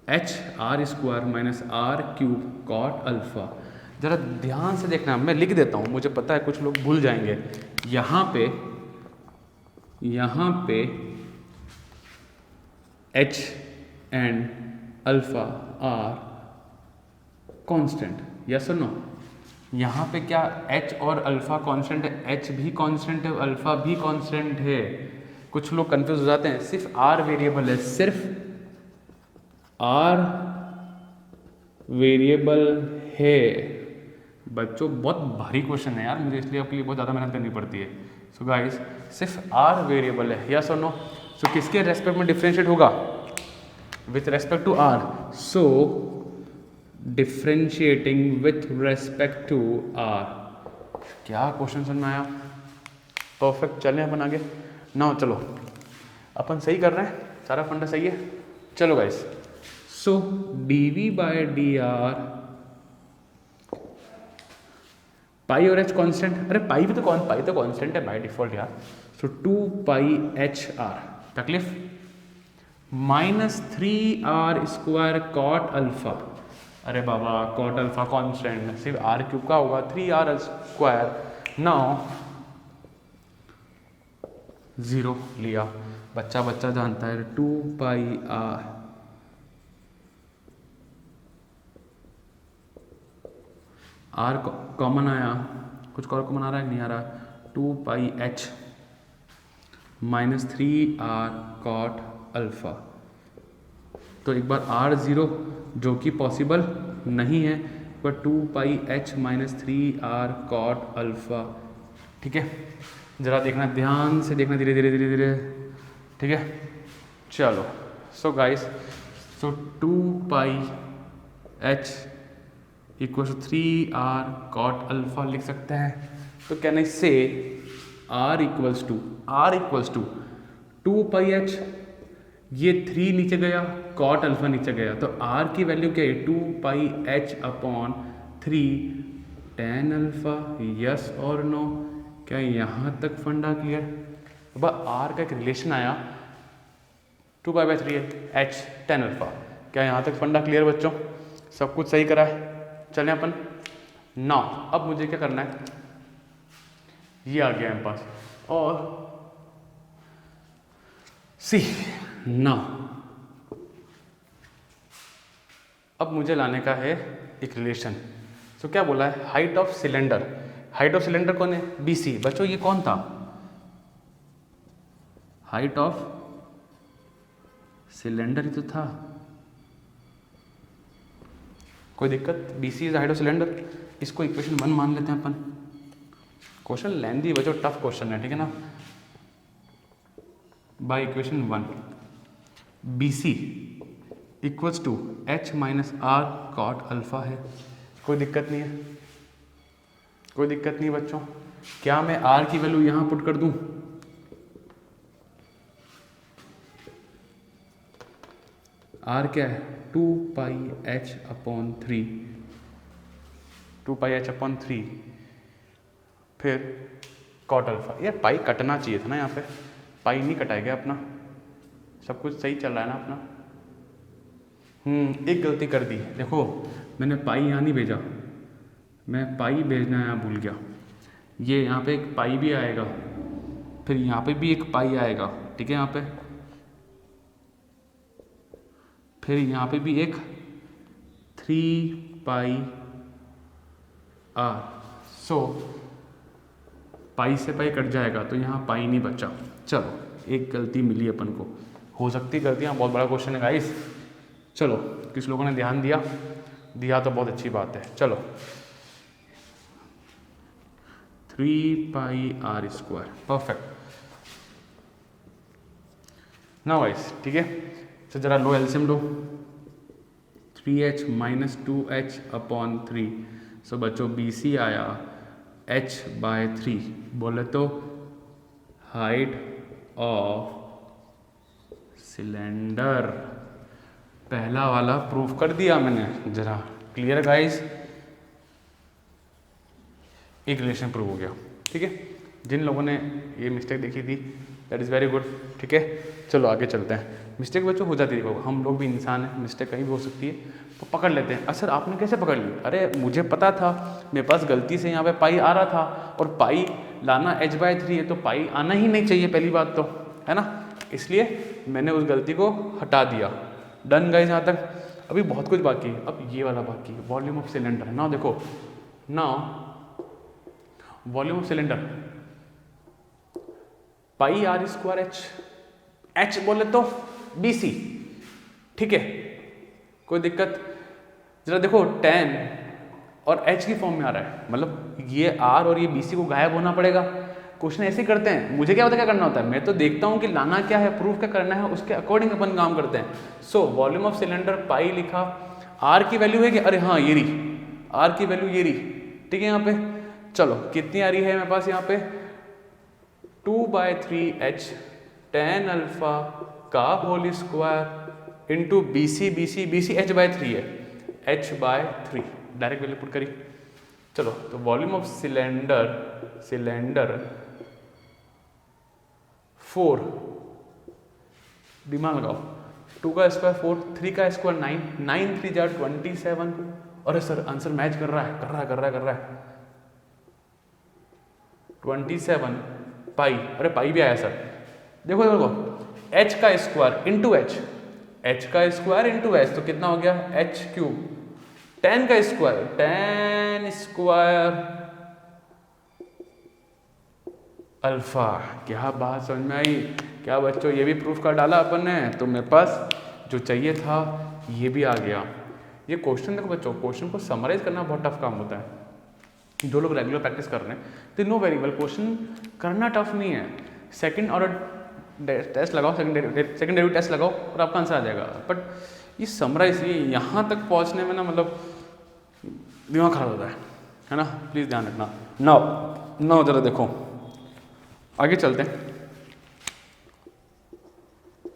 H R square minus R cube cot alpha, जरा ध्यान से देखना, मैं लिख देता हूँ, मुझे पता है कुछ लोग भूल जाएंगे। यहाँ पे H and alpha are constant, yes और नो? यहाँ पे क्या H और अल्फा कांस्टेंट है? H भी कांस्टेंट है, अल्फा भी कांस्टेंट है। कुछ लोग कंफ्यूज हो जाते हैं, सिर्फ R वेरिएबल है, सिर्फ R वेरिएबल है। बच्चों बहुत भारी क्वेश्चन है यार, मुझे इसलिए आपके लिए बहुत ज़्यादा मेहनत करनी पड़ती है। सो गाइस सिर्फ R वेरिएबल है, यस और नो? सो किसके रेस्पेक्ट में डिफरेंशिएट होगा? With respect to R। So differentiating with respect to R। क्या क्वेश्चन समझ में आया? परफेक्ट, चलें अपन आगे ना। चलो अपन सही कर रहे हैं, सारा फंडा सही है। चलो गाइस, सो dV बाय dr, पाई और H कांस्टेंट, अरे पाई तो कांस्टेंट है बाय डिफॉल्ट यार। सो 2 पाई HR, तकलीफ, minus 3R square cot alpha. अरे बाबा कॉट अल्फा कांस्टेंट, सिर्फ R क्यूब का होगा, 3R स्क्वायर। नाउ 0 लिया, बच्चा जानता है 2 पाई R आर कॉमन आया, कुछ और कॉमन आ रहा है नहीं आ रहा, 2 pi H minus 3 are cot alpha. तो एक बार आर ज़ीरो जो कि पॉसिबल नहीं है, पर 2 pi H minus 3 are cot alpha. ठीक है, ज़रा देखना, ध्यान से देखना, धीरे धीरे धीरे धीरे। ठीक है, चलो। So guys, so 2 pi h equal to 3 are cot alpha लिख सकते हैं। तो can I say r equals to 2 pi h, ये 3 नीचे गया, कॉट अल्फ़ा नीचे गया, तो आर की वैल्यू क्या है, 2 pi H upon 3 tan alpha. Yes और नो? क्या यहाँ तक फंडा क्लियर? अब आर का एक रिलेशन आया, 2 pi by 3 H tan alpha. क्या यहाँ तक फंडा क्लियर बच्चों? सब कुछ सही करा है? चलें अपन ना। अब मुझे क्या करना है, ये आ गया मेरे पास, और सी ना। अब मुझे लाने का है एक रिलेशन। तो क्या बोला है, height of cylinder. Height of cylinder कौन है, बीसी। बच्चों ये कौन था, हाइट ऑफ सिलेंडर ही तो था। कोई दिक्कत, BC is height of cylinder. इसको इक्वेशन 1 मान लेते हैं अपन। क्वेश्चन लेंदी बच्चों, टफ क्वेश्चन है, ठीक है ना। By equation 1 BC equals to H minus r cot alpha है। कोई दिक्कत नहीं है, कोई दिक्कत नहीं बच्चों। क्या मैं R की वैल्यू यहाँ पुट कर दूँ, R क्या है, 2 pi H upon 3, 2 pi H upon 3, फिर कॉट अल्फ़ा। यार पाई कटना चाहिए था ना यहाँ पे, पाई नहीं कटाया गया अपना, सब कुछ सही चल रहा है ना अपना। एक गलती कर दी, देखो मैंने पाई यहाँ नहीं भेजा, मैं पाई भेजना यहाँ भूल गया। ये यहाँ पे एक पाई भी आएगा, फिर यहाँ पे भी एक पाई आएगा, ठीक है, यहाँ पे फिर यहाँ पे भी एक 3 पाई आर। सो पाई से पाई कट जाएगा, तो यहाँ पाई नहीं बचा। चलो एक गलती मिली अपन को, हो सकती गलतियाँ, बहुत बड़ा क्वेश्चन है गाइस। चलो किस लोगों ने ध्यान दिया तो बहुत अच्छी बात है। चलो 3 पाई आर स्क्वायर, परफेक्ट। ना गाइस, ठीक है। तो जरा लो एलसीएम लो, 3h माइनस 2h अपॉन 3। सो बच्चों BC आया h बाय 3, बोले तो हाइट ऑफ सिलेंडर। पहला वाला प्रूफ कर दिया मैंने, जरा क्लियर गाइस, एक रिलेशन प्रूव हो गया, ठीक है। जिन लोगों ने ये मिस्टेक देखी थी, दैट इज़ वेरी गुड, ठीक है। चलो आगे चलते हैं। मिस्टेक बच्चों हो जाती है, हम लोग भी इंसान हैं, मिस्टेक कहीं भी हो सकती है, तो पकड़ लेते हैं। सर आपने कैसे पकड़ ली? अरे मुझे पता था, मेरे पास गलती से यहाँ पे पाई आ रहा था, और पाई लाना h बाय 3 है, तो पाई आना ही नहीं चाहिए, पहली बात तो है ना, इसलिए मैंने उस गलती को हटा दिया। डन गाइस, यहाँ तक अभी बहुत कुछ बाकी है। अब ये वाला बाकी है, वॉल्यूम ऑफ सिलेंडर। ना देखो ना, volume of cylinder pi r square h बोले तो BC, ठीक है, कोई दिक्कत? जरा देखो 10 और H की फॉर्म में आ रहा है, मतलब ये R और ये BC को गायब होना पड़ेगा। क्वेश्चन ऐसे करते हैं, मुझे क्या पता क्या करना होता है, मैं तो देखता हूँ कि लाना क्या है, प्रूफ क्या करना है, उसके अकॉर्डिंग अपन काम करते हैं। सो वॉल्यूम ऑफ सिलेंडर पाई लिखा, R की वैल्यू है कि, अरे हाँ ये रही, R की वैल्यू ये रही, ठीक है। यहाँ पे चलो कितनी आ रही है मेरे पास, यहाँ पे 2 बाय 3h टेन अल्फा का whole square into BC h by 3 है, h by 3 direct value put करी। चलो तो वॉल्यूम ऑफ सिलेंडर 4, दिमाग लगाओ, 2 का स्क्वायर 4, 3 का स्क्वायर 9, 9 3 जा 27। अरे सर आंसर मैच कर रहा है 27 पाई। अरे पाई भी आया सर, देखो h का स्क्वायर इंटू h, h का स्क्वायर इंटू h, तो कितना हो गया h क्यूब 10 का स्क्वायर, 10 स्क्वायर अल्फा। क्या बात समझ में आई? क्या बच्चों, ये भी प्रूफ कर डाला अपन ने, तो मेरे पास जो चाहिए था ये भी आ गया। ये क्वेश्चन देखो बच्चों, क्वेश्चन को समराइज करना बहुत टफ काम होता है। जो लोग रेगुलर प्रैक्टिस कर रहे हैं तो नो वेरिएबल क्वेश्चन करना टफ नहीं है। सेकंड ऑर्डर टेस्ट लगाओ, सेकंड टेस्ट लगाओ और आपका आंसर आ जाएगा। बट ये समराइज, ये यहाँ तक पहुँचने में ना मतलब दिमाग खराब होता है ना। प्लीज़ ध्यान रखना। नाउ जरा देखो, आगे चलते हैं,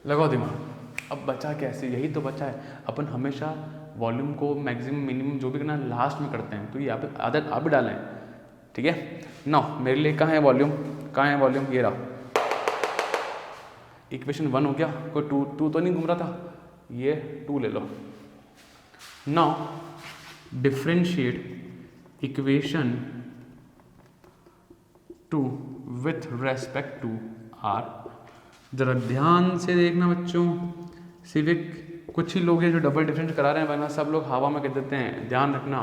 लगाओ दिमाग। अब बचा कैसे, यही तो बचा है। अपन हमेशा वॉल्यूम को मैक्सिमम मिनिमम जो भी करना लास्ट में करते हैं, तो ये आदत आप भी डालें, ठीक है। नाउ मेरे लिए कहाँ है वॉल्यूम, कहाँ है वॉल्यूम, ये रहा। इक्वेशन 1 हो गया, कोई टू तो नहीं घूम रहा था, ये 2 ले लो। Now differentiate equation 2 with respect to R. जरा ध्यान से देखना बच्चों, सिविक कुछ ही लोग हैं जो डबल डिफरेंस करा रहे हैं, वरना सब लोग हवा में कह देते हैं। ध्यान रखना,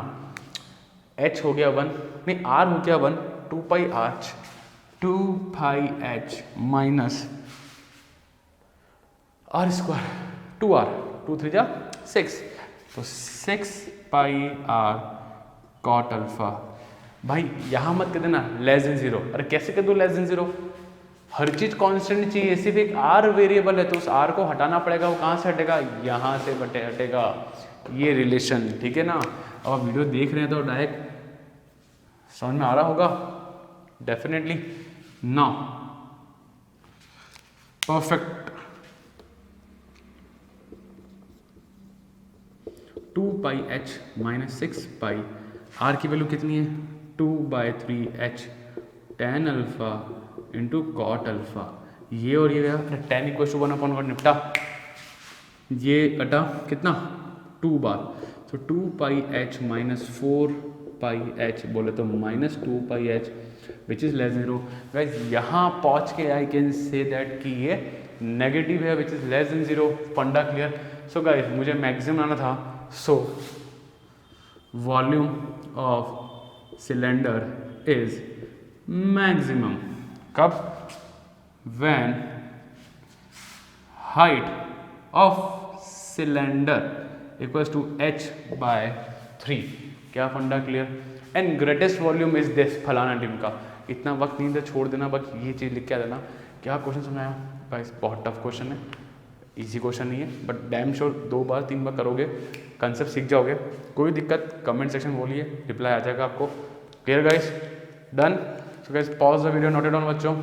h हो गया 1, नहीं r हो गया 1, 2 pi h minus r square 2r, 2 3 जा 6, तो 6 पाई r कॉट अल्फा। भाई यहाँ मत कर देना लेस देन 0। अरे कैसे कर दो लेस देन 0? हर चीज कांस्टेंट चाहिए, सिर्फ एक r वेरिएबल है तो उस r को हटाना पड़ेगा। वो कहाँ से हटेगा? यहाँ से हटेगा। ये रिलेशन, ठीक है ना। अब आप वीडियो देख रहे हैं तो डायरेक्ट समझ में आ रहा होगा definitely. Now perfect, 2 pi h minus 6 pi, r की वैल्यू कितनी है? 2/3h tan alpha into cot alpha. ये और ये गया, tan इक्वल टू 1/1 निपटा। ये कटा कितना? 2 बार, तो 2 पाई h माइनस 4 पाई h, बोले तो minus 2 pi h which is less 0। Guys यहाँ पहुँच के आई कैन से दैट कि ये नेगेटिव है विच इज़ लेस देन 0। फंडा क्लियर। सो गाइस मुझे मैक्सिमम आना था, so volume of cylinder is maximum कब? When height of cylinder equals to h/3। क्या फंडा clear? And greatest volume is this फलाना टिम का। इतना वक्त नहीं था, छोड़ देना, बस ये चीज़ लिख के आ देना। क्या क्वेश्चन समझाया गाइस? बहुत टफ क्वेश्चन है, इजी क्वेश्चन नहीं है, बट डैम श्योर 2 बार 3 बार करोगे कंसेप्ट सीख जाओगे। कोई दिक्कत कमेंट सेक्शन बोलिए, रिप्लाई आ जाएगा आपको। Clear guys? Done? So guys pause the video, note it down बच्चों।